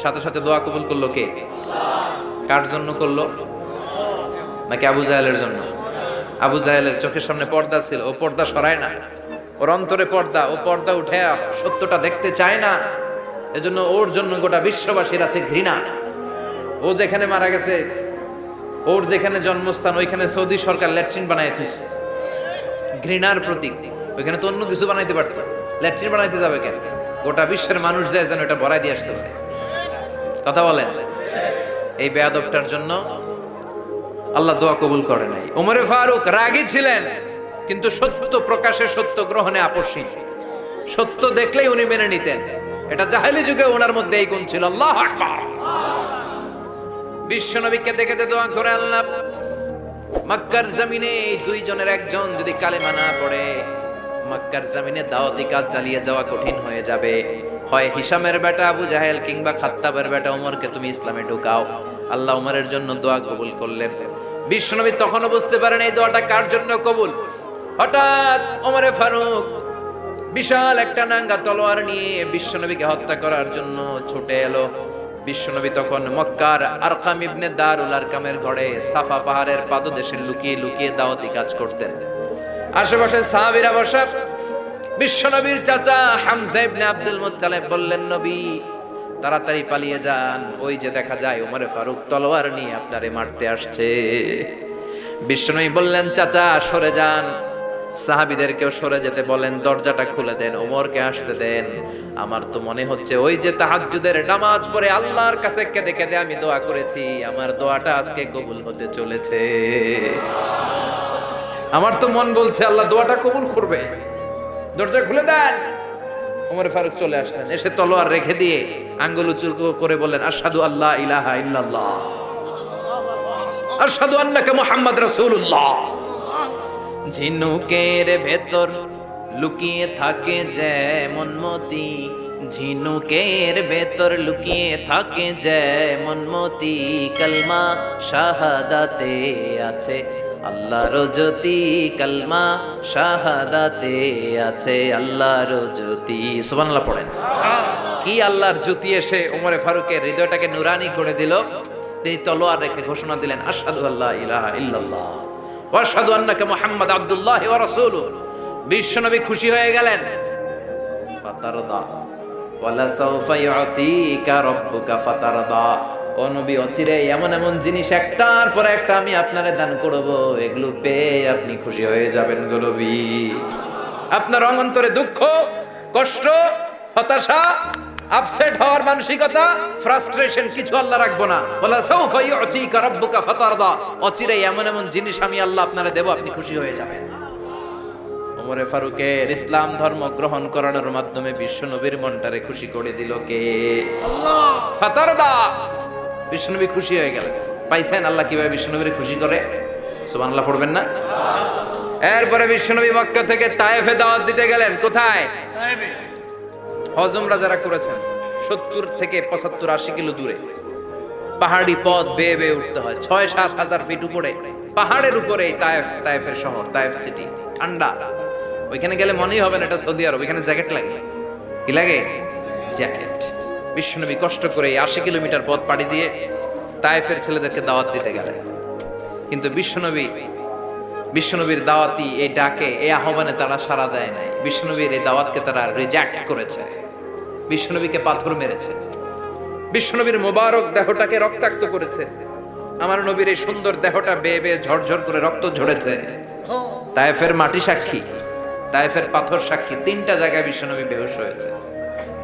সাথে সাথে দোয়া কবুল করলো কে? কার জন্য করলো? নাকি আবু জাহেলের জন্য? আবু জাহেলের চোখের সামনে পর্দা ছিল, ও পর্দা সরায় না। ওর অন্তরে পর্দা, ও পর্দা উঠে সত্যটা দেখতে চায় না। এজন্য ওর জন্য গোটা বিশ্ববাসীর আছে ঘৃণা। ও যেখানে মারা গেছে, ওর যেখানে জন্মস্থান, ওইখানে সৌদি সরকার ল্যাট্রিন বানায় থুইছে, ঘৃণার প্রতীক। ওইখানে তো অন্য কিছু বানাইতে পারতো, ল্যাট্রিন বানাইতে যাবে কেন? গোটা বিশ্বের মানুষ যায় যেন এটা ভরাই দিয়ে আসতে পারে। কথা বলেন। এই বেয়াদবটার জন্য আল্লাহ দোয়া কবুল করে নাই। ওমরে ফারুক রাগী ছিলেন, কিন্তু সত্য প্রকাশে, সত্য গ্রহণে আপসহীন। সত্য দেখলেই উনি মেনে নিতেন। এটা জাহেলি যুগে ওনার মধ্যে এই গুণ ছিল। আল্লাহু আকবার। বিশ্বনবীকে দেখে দোয়া করে, আল্লাহ, মক্কার জমিনে এই দুইজনের একজন যদি কালেমা না পড়ে, মক্কার জমিনে দাওয়াতি কাজ চালিয়ে যাওয়া কঠিন হয়ে যাবে। হয় হিশামের বেটা আবু জাহেল কিংবা খাত্তাবের বেটা ওমরকে তুমি ইসলামে ঢুকাও। আল্লাহ ওমরের জন্য দোয়া কবুল করলেন। বিশ্বনবী তখনও বুঝতে পারেন এই দোয়াটা কার জন্য কবুল। হঠাৎ ওমরে ফারুক বিশাল একটা নাঙ্গা তলোয়ার নিয়ে বিশ্বনবীকে হত্যা করার জন্য ছুটে এলো। বিশ্বনবী তখন মক্কার আরকাম ইবনে দারুল আরকামের ঘরে সাফা পাহাড়ের পাদদেশে লুকিয়ে লুকিয়ে দাওয়াতি কাজ করতেন। আশেপাশে সাহাবীরা বসা। বিশ্বনবীর চাচা হামজা ইবনে আব্দুল মুত্তালিব বললেন, নবী তাড়াতাড়ি পালিয়ে যান, ওই যে দেখা যায় ওমরে ফারুক তলোয়ার নিয়ে আপনারে মারতে আসছে। বিশ্বনবী বললেন, চাচা সরে যান, সাহাবীদেরকেও সরে যেতে বলেন, দরজাটা খুলে দেন, ওমরকে আসতে দেন। আমার তো মনে হচ্ছে ওই যে তাহাজ্জুদের নামাজ পড়ে আল্লাহর কাছে কেঁদে কেঁদে আমি দোয়া করেছি, আমার দোয়াটা আজকে কবুল হতে চলেছে। আমার তো মন বলছে আল্লাহ দোয়াটা কবুল করবে। দরজা খুলে দেন। ওমর ফারুক চলে আসলেন, এসে তলোয়ার রেখে দিয়ে আঙ্গুল উঁচু করে বললেন, আশহাদু আল্লা ইলাহা ইল্লাল্লাহ, আশহাদু আন্নাকা মুহাম্মদ রাসূলুল্লাহ। ঝিনুকের ভেতর লুকিয়ে থাকে যেমন মতি, ঝিনুকের ভেতর লুকিয়ে থাকে যেমন মতি, কালমা শাহাদাতে আছে আল্লাহর জ্যোতি, কালমা শাহাদাতে আছে আল্লাহর জ্যোতি। সুবহানাল্লাহ পড়েন। কি আল্লাহর জ্যোতি এসে ওমরে ফারুকের হৃদয়টাকে নুরানি করে দিল। তিনি তলোয়ার রেখে ঘোষণা দিলেন, আশহাদু আল্লা ইলাহা ইল্লাল্লাহ ওয়া আশহাদু আন্নাকা মুহাম্মাদ আবদুল্লাহি ওয়া রাসূলুহু। বিশ্বনবী খুশি হয়ে গেলেন। ফাতারদা ওয়ালা সাউফা ইউতিকা রাব্বুকা ফাতারদা। ও নবী, অচিরে এমন এমন জিনিস একটার পর একটা আমি আপনারে দান করব, এগুলো পেয়ে আপনি খুশি হয়ে যাবেন গো নবী। আপনার অন্তরে দুঃখ, কষ্ট, হতাশা, আপসেট হওয়ার মানসিকতা, ফ্রাস্ট্রেশন কিছু আল্লাহ রাখবো না। ওয়ালা সাউফা ইউতিকা রাব্বুকা ফাতারদা। অচিরে এমন এমন জিনিস আমি আল্লাহ আপনারে দেব, আপনি খুশি হয়ে যাবেন। ওমরে ফারুকের ইসলাম ধর্ম গ্রহণ করানোর মাধ্যমে বিশ্বনবীর মনটারে খুশি করে দিল কে? আল্লাহ। ফাতারদা, বিশ্বনবী খুশি হয়ে গেলেন। পাইছেন আল্লাহ কিভাবে বিশ্বনবীরে খুশি করে? সুবহানাল্লাহ পড়বেন না? এরপরে বিশ্বনবী মক্কা থেকে তায়েফে দাওয়াত দিতে গেলেন। কোথায়? তায়েফে। হজ উমরা যারা করেছেন 70 থেকে 75 80 কিলো দূরে পাহাড়ি পথ বেয়ে বেয়ে উঠতে হয়, 6-7 হাজার ফিট উপরে পাহাড়ের উপরে তায়েফের শহর, তায়েফ সিটি। ঠান্ডা, ওইখানে গেলে মনেই হবে না এটা সৌদি আরব। ওইখানে জ্যাকেট লাগে। কি লাগে? জ্যাকেট। বিশ্বনবী কষ্ট করে 80 কিলোমিটার পথ পাড়ি দিয়ে তায়েফের ছেলেদেরকে দাওয়াত দিতে গেলেন। কিন্তু বিশ্বনবীর দাওয়াতি এই ডাকে, এই আহ্বানে তারা সাড়া দেয় নাই। বিশ্বনবীর এই দাওয়াতকে তারা রিজেক্ট করেছে, বিশ্বনবীকে পাথর মেরেছে, বিশ্বনবীর মোবারক দেহটাকে রক্তাক্ত করেছে। আমার নবীর এই সুন্দর দেহটা বেয়ে বেয়ে ঝরঝর করে রক্ত ঝরেছে। তায়েফের মাটি সাক্ষী, তায়েফের পাথর সাক্ষী। 3টা জায়গায় বিশ্বনবী বেহুশ হয়েছে।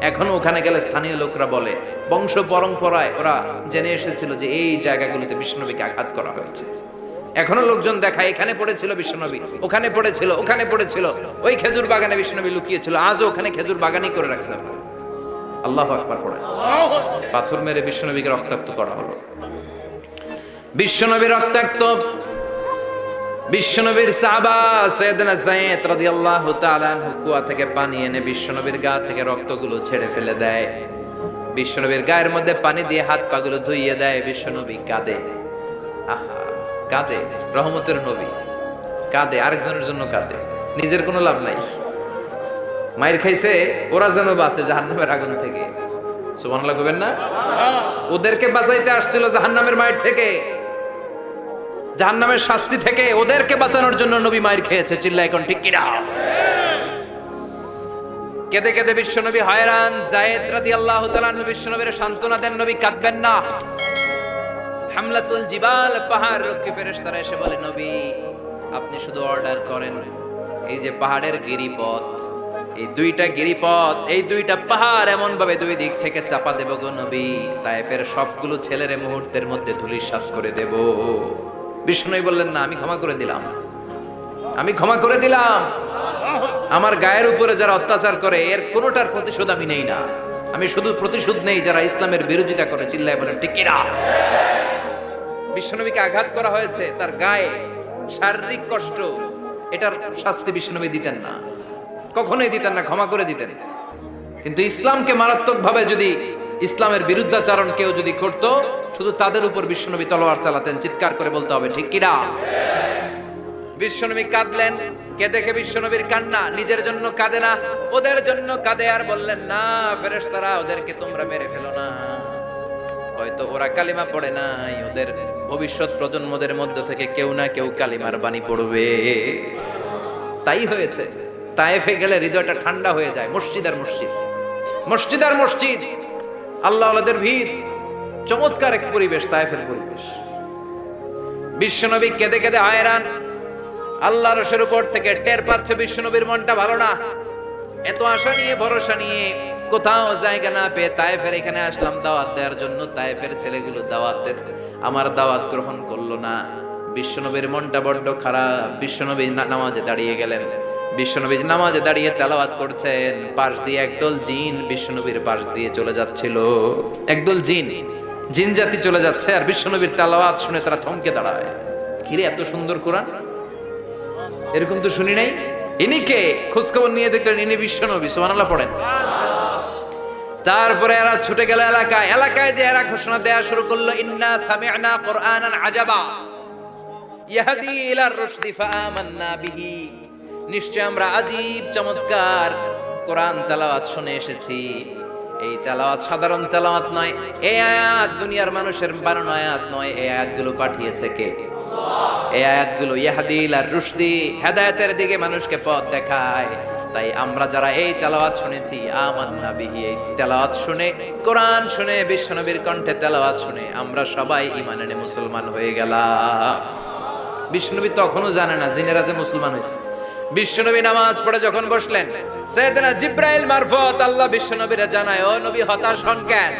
এখনো ওখানে গেলে স্থানীয় লোকরা বলে, বংশ পরম্পরায় ওরা জেনে এসেছিল যে এই জায়গাগুলোতে বিশ্বনবীকে আঘাত করা হয়েছে। এখনো লোকজন দেখায় এখানে পড়েছিল বিশ্বনবী, ওখানে পড়েছিল, ওখানে পড়েছিল, ওই খেজুর বাগানে বিশ্বনবী লুকিয়েছিল, আজও ওখানে খেজুর বাগানই করে রাখছে। আল্লাহু আকবার পড়ে পাথর মেরে বিশ্বনবীকে রক্তাক্ত করা হলো। বিশ্বনবী রক্তাক্ত। বিশ্বনবীর সাহাবা সাইয়েদনা যায়েদ রাদিয়াল্লাহু তাআলা আনহু কুয়া থেকে পানি এনে বিশ্বনবীর গা থেকে রক্তগুলো ছেড়ে ফেলে দেয়। বিশ্বনবীর গায়ের মধ্যে পানি দিয়ে হাত পাগুলো ধুইয়ে দেয়। বিশ্বনবী কাঁদে। আহা, কাঁদে। রহমতের নবী কাঁদে, আরেকজনের জন্য কাঁদে, নিজের কোনো লাভ নাই। মায়ের খাইছে, ওরা যেন বাঁচে জাহান্নামের আগুন থেকে। সুবহানাল্লাহ কইবেন না? ওদেরকে বাঁচাইতে আসছিল জাহান্নামের মায়ের থেকে, জাহান্নামের শাস্তি থেকে। ওদেরকে বাঁচানোর জন্য নবী মায়ের খেয়েছে। চিল্লায় কোন ঠিক কিনা? কেঁদে কেঁদে বিশ্বনবী হয়রান। যায়েদ রাদিয়াল্লাহু তাআলা আনহু বিশ্বনবীর সান্ত্বনা দেন, নবী কাঁদবেন না। হামলাতুল জিবাল, পাহাড় রক্ষী ফেরেশতারা এসে বলে, নবী আপনি শুধু অর্ডার করেন, এই যে পাহাড়ের গিরিপথ, এই 2টা গিরিপথ, এই 2টা পাহাড় এমন ভাবে 2 দিক থেকে চাপা দেব গো নবী, তায়েফের সবগুলো ছেলের মুহূর্তের মধ্যে ধূলিসাৎ করে দেব। বিষ্ণুই বললেন, না, আমি ক্ষমা করে দিলাম, আমি ক্ষমা করে দিলাম। আমার গায়ের উপরে যারা অত্যাচার করে এর কোনোটার প্রতিশোধ আমি নেই না। আমি শুধু প্রতিশোধ নেই যারা ইসলামের বিরোধিতা করে। চিল্লায় বলেন ঠিক কিনা? বিশ্বনবীকে আঘাত করা হয়েছে, তার গায়ে শারীরিক কষ্ট, এটার শাস্তি বিশ্বনবী দিতেন না, কখনোই দিতেন না, ক্ষমা করে দিতেন। কিন্তু ইসলামকে মারাত্মক ভাবে যদি ইসলামের বিরুদ্ধাচরণ কেউ যদি করত, শুধু তাদের উপর বিশ্বনবী তলোয়ার চালাতেন। চিৎকার করে বলতে হবে ঠিক কিনা? বিশ্বনবী কাঁদলেন। কে দেখে বিশ্বনবীর কান্না, নিজের জন্য কাঁদে না, ওদের জন্য কাঁদে। আর বললেন, না ফেরেশতারা, ওদেরকে তোমরা মেরে ফেলো না, হয়তো ওরা কালিমা পড়ে নাই, ওদের ভবিষ্যৎ প্রজন্মদের মধ্য থেকে কেউ না কেউ কালিমার বাণী পড়বে। তাই হয়েছে। তায়েফে গেলে হৃদয়টা ঠান্ডা হয়ে যায়। মসজিদ আর মসজিদ, মসজিদ আর মসজিদ, আল্লাহ আল্লাহদের ভিড়, চমৎকার এক পরিবেশ তায়েফের পরিবেশ। বিশ্বনবী কেঁদে কেঁদে হয়রান। আল্লাহ রসের উপর থেকে টের পাচ্ছে বিশ্বনবীর মনটা ভালো না। এত আশা নিয়ে ভরসা নিয়ে কোথাও জায়গা না পেয়ে তায়েফের এখানে আসলাম দাওয়াত দেওয়ার জন্য। তায়েফের ছেলেগুলো দাওয়াতের আমার দাওয়াত গ্রহণ করলো না। বিশ্বনবীর মনটা বড্ড খারাপ। বিশ্বনবী নামাজে দাঁড়িয়ে গেলেন। বিশ্বনবী নামাজে দাঁড়িয়ে তেলাওয়াত করছেন। পাশ দিয়ে একদল জিন বিশ্বনবীর পাশ দিয়ে চলে যাচ্ছিল। একদল জিন জাতি চলে যাচ্ছে, আর বিশ্বনবীর তেলাওয়াত শুনে তারা থমকে দাঁড়ায়। কিরে, এত সুন্দর কোরআন, এরকম তো শুনি নাই। ইনি কে? খোঁজখবর নিয়ে দেখলেন ইনি বিশ্বনবী। সুবহানাল্লাহ পড়েন। তারপরে এরা ছুটে গেল এলাকায় যে এরা ঘোষণা দেয়া শুরু করলো, ইন্না সামি'না কুরআনান আজাবা ইয়াহদি ইলার রুশদি ফাআমান্না বিহি। নিশ্চয় আমরা আজীব চমৎকার কোরআন তেলাওয়াত শুনে এসেছি। এই তেলাওয়াত সাধারণ তেলাওয়াত নয়, এই আয়াত দুনিয়ার মানুষের বানানো আয়াত নয়। এই আয়াতগুলো পাঠিয়েছে কে? এই আয়াতগুলো ইয়াহদি ইলার রুশদি, হেদায়েতের দিকে মানুষকে পথ দেখায়। তাই আমরা যারা এই তেলাওয়াত শুনেছি, আমান্না বিহি, এই তেলাওয়াত শুনে, কোরআন শুনে, বিশ্বনবীর কণ্ঠে তেলাওয়াত শুনে আমরা সবাই ঈমান এনে মুসলমান হয়ে গেলাম। বিশ্বনবী তখনও জানে না জিনেরা যে মুসলমান হয়েছে। বিশ্বনবী নামাজ পড়ে যখন বসলেন, সাইয়েদনা জিব্রাইল মারফত আল্লাহ বিশ্বনবীরে জানায়, ও নবী হতাশ হন কেন?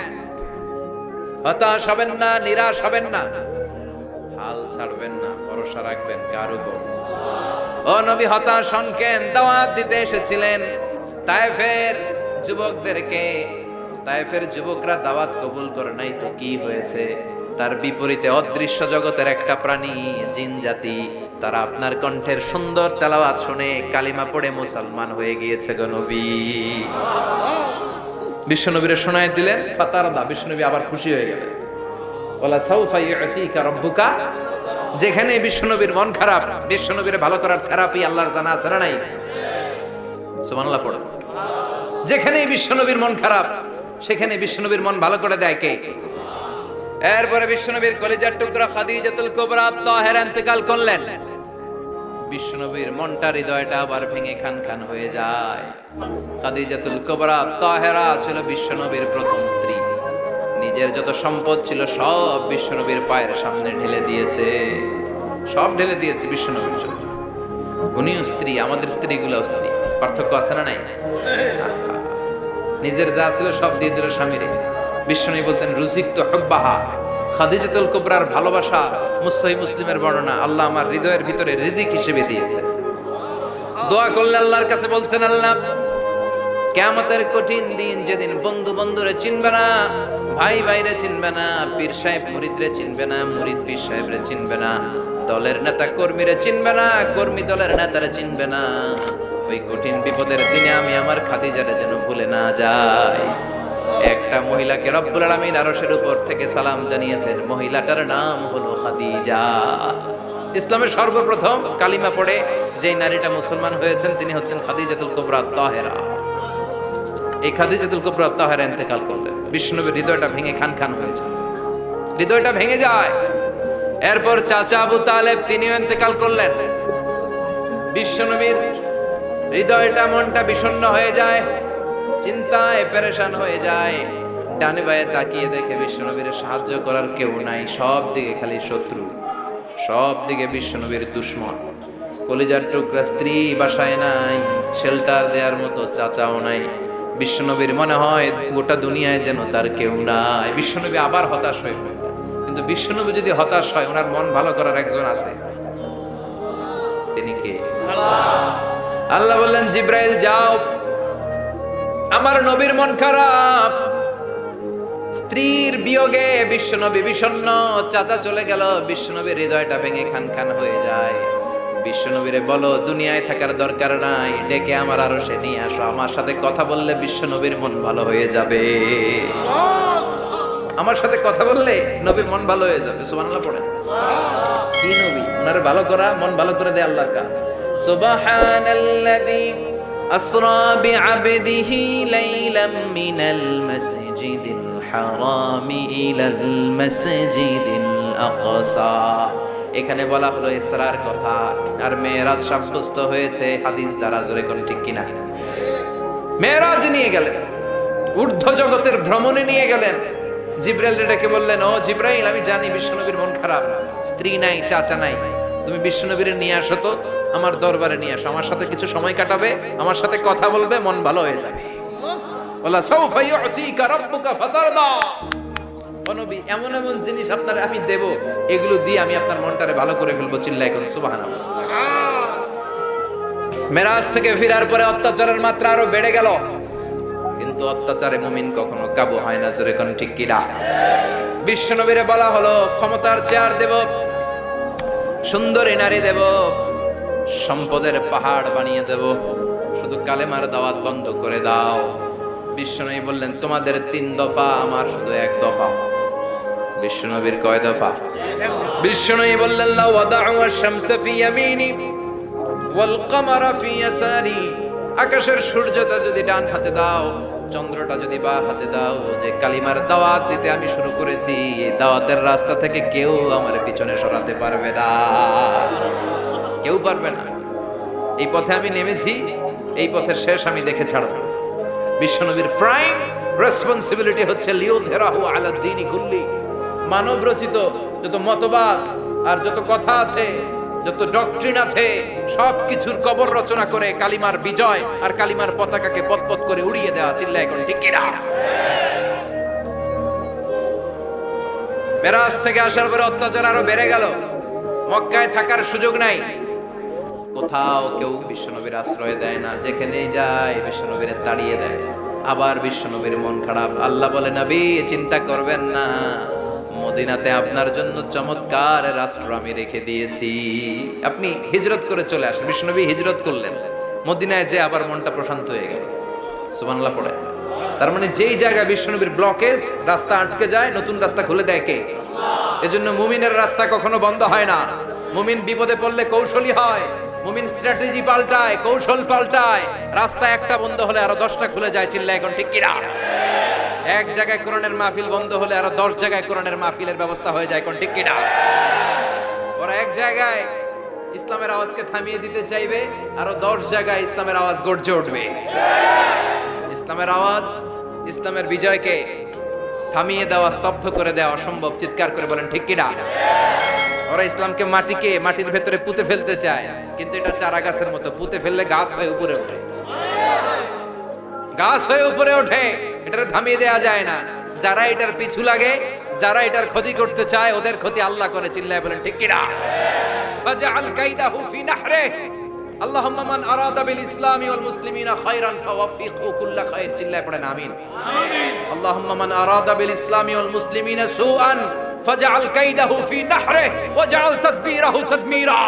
হতাশ হবেন না, নিরাশ হবেন না, হাল ছাড়বেন না, ভরসা রাখবেন কার উপর? ও ও নবী হতাশ হন কেন? দাওয়াত দিতে এসেছিলেন তায়েফের যুবকদেরকে, তায়েফের যুবকরা দাওয়াত কবুল করে নাই তো কি হয়েছে? তার বিপরীতে অদৃশ্য জগতের একটা প্রাণী জিন জাতি, তারা আপনার কণ্ঠের সুন্দর তেলাওয়াত শুনে কালিমা পড়ে মুসলমান হয়ে গিয়েছে গো নবী। বিশ্বনবীরে শোনায় দিলেন, ফাতারদা, বিশ্বনবী আবার খুশি হয়ে গেলেন। ওয়ালা সাউফা ইউতিকা রাব্বুকা, যেখানে বিশ্বনবীর মন খারাপ, বিশ্বনবীরে ভালো করার থেরাপি আল্লাহর জানা আছে না নাই? সুবহানাল্লাহ পড়ো। যেখানে বিশ্বনবীর মন খারাপ, সেখানে বিশ্বনবীর মন ভালো করে দেয় কে? এরপরে বিশ্বনবীর কলিজার টুকরা খাদিজাতুল কুবরা তাহেরা ইন্তেকাল করলেন। বিশ্বনবীর মনটা, হৃদয়টা আবার ভেঙে খান খান হয়ে যায়। খাদিজাতুল কুবরা তাহেরা ছিল বিশ্বনবীর প্রথম স্ত্রী। নিজের যত সম্পদ ছিল সব বিশ্বনবীর পায়ের সামনে ঢেলে দিয়েছে, সব ঢেলে দিয়েছে বিশ্বনবীর জন্য। উনিও স্ত্রী, আমাদের স্ত্রীগুলোও স্ত্রী, পার্থক্য আছে না নাই? নিজের যা ছিল সব দিয়ে দিল স্বামীরে। বিশ্বনবী বলতেন রুজিকতু হুব্বাহা, খাদিজাতুল কুবরার ভালোবাসা সহিহ মুসলিমের বর্ণনা, আল্লাহ আমার হৃদয়ের ভিতরে রিজিক হিসেবে দিয়েছে। দোয়া করলে আল্লাহর কাছে বলছেন, আল্লাহ কিয়ামতের কঠিন দিন, যেদিন বন্ধু বন্ধুরে চিনবে না, ভাই ভাইরে চিনবে না, পীর সাহেব মুরিদরে চিনবে না, মুরিদ পীর সাহেবরে চিনবে না, দলের নেতা কর্মীরে চিনবে না, কর্মী দলের নেতারে চিনবে না, ওই কঠিন বিপদের দিনে আমি আমার খাদিজারে যেন ভুলে না যাই। একটা মহিলাকে রব্বুল আলামিন আরশের উপর থেকে সালাম জানিয়েছেন, মহিলাটার নাম হলো খাদিজা। ইসলামের সর্বপ্রথম কালিমা পড়ে যেই নারীটা মুসলমান হয়েছেন তিনি হচ্ছেন খাদিজাতুল কুবরা তাহেরা। এই খাদিজাতুল কুবরা তাহেরা ইন্তেকাল করলেন। বিশ্বনবীর হৃদয়টা ভেঙে খান খান হয়ে যায়, হৃদয়টা ভেঙে যায়। এরপর চাচা আবু তালেব তিনিও ইন্তেকাল করলেন। বিশ্বনবীর হৃদয়টা, মনটা বিষণ্ণ হয়ে যায়, চিন্তায় পেরেশান হয়ে যায়। ডানে বায়ে তাকিয়ে দেখে বিশ্বনবীর সাহায্য করার কেউ নাই, সব দিকে খালি শত্রু, সব দিকে বিশ্বনবীর দুশ্মন। কলিজার টুকরা স্ত্রী বাসায় নাই, শেল্টার দেওয়ার মতো চাচাও নাই। বিশ্বনবীর মনে হয় গোটা দুনিয়ায় যেন তার কেউ নাই। বিশ্বনবী আবার হতাশ হয়ে পড়লেন। কিন্তু বিশ্বনবী যদি হতাশ হয়, ওনার মন ভালো করার একজন আছে। তিনি কে? আল্লাহ বললেন, জিব্রাইল যাও, আমার নবীর মন খারাপ, স্ত্রীর বিয়োগে বিশ্বনবী বিষণ্ণ, চাচা চলে গেল, বিশ্বনবীর হৃদয়টা ভেঙে খান খান হয়ে যায়। বিশ্বনবীরে বলো দুনিয়ায় থাকার দরকার নাই, ডেকে আমার আরশে নিয়ে আসো, আমার সাথে কথা বললে বিশ্বনবীর মন ভালো হয়ে যাবে। আমার সাথে কথা বললে নবীর মন ভালো হয়ে যাবে। সুবহানাল্লাহ পড়েন। কি নবী? ওনার ভালো করা, মন ভালো করে দেয় আল্লাহর কাজ। সুবহানাল্লাযী আসরা বিআবদিহি লাইলাম মিনাল মাসজিদিল হারামি ইলাল মাসজিদিল আকসা। এখানে বলা হলো ইসরার কথা, আর মেরাজ সাব্যস্ত হয়েছে হাদিস দ্বারা। জোরে কোন ঠিক কিনা? মেরাজ নিয়ে গেলেন, ঊর্ধ্ব জগতের ভ্রমণে নিয়ে গেলেন। জিব্রাইল ডেকে বললেন, ও জিব্রাইল, আমি জানি বিশ্বনবীর মন খারাপ, স্ত্রী নাই, চাচা নাই, তুমি বিশ্বনবীর নিয়ে আসো তো, আমার দরবারে নিয়ে আসো, আমার সাথে কিছু সময় কাটাবে, আমার সাথে কথা বলবে, মন ভালো হয়ে যাবে। ওয়ালা সাউফা ইউতিকা রাব্বুকা ফাতারদা। ও নবী, এমন এমন জিনিস আপনার আমি দেব, এগুলো দিয়ে আমি আপনার মনটারে ভালো করে ফেলবো। চিল্লায় কোন সুবহানাল্লাহ। মেরাজ থেকে ফেরার পরে অত্যাচারের মাত্রা আরো বেড়ে গেল, কিন্তু অত্যাচারে মুমিন কখনো কাবু হয় না। জোরে কোন ঠিক কিনা? বিশ্বনবীরে বলা হলো, ক্ষমতার চেয়ার দেব, সুন্দরী নারী দেব, সম্পদের পাহাড় বানিয়ে দেব, শুধু কালেমার দাওয়াত বন্ধ করে দাও। বিশ্বনবী বললেন, তোমাদের 3 দফা, আমার শুধু 1 দফা। বিশ্বনবীর কয় দফা? বিশ্বনবী বললেন, লা ওয়াদাউ আশ-শামসা ফি ইয়ামিনি ওয়াল কামারা ফি ইয়াসারি। আকাশের সূর্যটা যদি ডান হাতে দাও, চন্দ্রটা যদি বাঁ হাতে দাও, যে কালিমার দাওয়াত দিতে আমি শুরু করেছি, এই দাওয়াতের রাস্তা থেকে কেউ আমার পিছনে সরাতে পারবে না, কেউ পারবে না। এই পথে আমি নেমেছি, এই পথের শেষ আমি দেখে ছাড়ব। বিশ্বনবীর প্রাইম রেসপন্সিবিলিটি হচ্ছে লিউযহিরাহু আলা দ্বীনি কুল্লি। মানব রচিত যত মতবাদ আর যত কথা আছে, যত ডক্ট্রিন আছে, সবকিছুর কবর রচনা করে কালিমার বিজয় আর কালিমার পতাকাকে পতপত করে উড়িয়ে দেওয়া। চিল্লায় এখন ঠিক কিনা? মেরাজ থেকে আসার পরে অত্যাচার আরো বেড়ে গেল। মক্কায় থাকার সুযোগ নাই, কোথাও কেউ বিশ্বনবীর আশ্রয় দেয় না, যেখানেই যায় বিশ্বনবীর তাড়িয়ে দেয়। আবার বিশ্বনবীর মন খারাপ। আল্লাহ বলে, নবী চিন্তা করবেন না, মদিনাতে আপনার জন্য চমৎকার রাষ্ট্র আমি রেখে দিয়েছি, আপনি হিজরত করে চলে আসেন। বিশ্বনবী হিজরত করলেন, মদিনায় যে আবার মনটা প্রশান্ত হয়ে গেল। সুবহানাল্লাহ পড়ে। তার মানে যেই জায়গায় বিশ্বনবীর ব্লকেজ, রাস্তা আটকে যায়, নতুন রাস্তা খুলে দেয় কে? এজন্য মুমিনের রাস্তা কখনো বন্ধ হয় না। মুমিন বিপদে পড়লে কৌশলী হয়, মুমিন স্ট্র্যাটেজি পাল্টায়, কৌশল পাল্টায়। রাস্তা একটা বন্ধ হলে আরো 10টা খুলে যায়। চিল্লা এখন ঠিক কিনা? এক জায়গায় কোরআনের মাহফিল বন্ধ হলে আরো 10 জায়গায় কোরআনের মাহফিলের ব্যবস্থা হয়ে যায়। এখন ঠিক কিনা? ওরা এক জায়গায় ইসলামের আওয়াজকে থামিয়ে দিতে চাইবে, আরো 10 জায়গায় ইসলামের আওয়াজ গর্জে উঠবে। ইসলামের আওয়াজ, ইসলামের বিজয়কে থামিয়ে দেওয়া, স্তব্ধ করে দেওয়া অসম্ভব। চিৎকার করে বলেন ঠিক কিনা? ওরা ইসলামকে মাটির ভেতরে পুঁতে ফেলতে চায়, কিন্তু এটা চারা গাছের মতো, পুঁতে ফেললে গাছ হয়ে উপরে ওঠে, গাছ হয়ে উপরে ওঠে। এটারে থামিয়ে দেওয়া যায় না। যারা এটার পিছু লাগে, যারা এটার ক্ষতি করতে চায়, ওদের ক্ষতি আল্লাহ করে। চিল্লায় বলেন ঠিক কিনা? ফাজআল কাইদাহু ফি নাহরিহি আল্লাহুম্মা মান আরাদা বিল ইসলামি ওয়াল মুসলিমিনা খায়রান ফাওয়াফিকহু কুল্লা খায়র। চিল্লায় পড়েন আমিন। আমিন। আল্লাহুম্মা মান আরাদা বিল ইসলামি ওয়াল মুসলিমিনা সুআন ফাজআল কাইদাহু ফি নাহরিহি ওয়াজআল তাদবীরাহু তাদমীরা।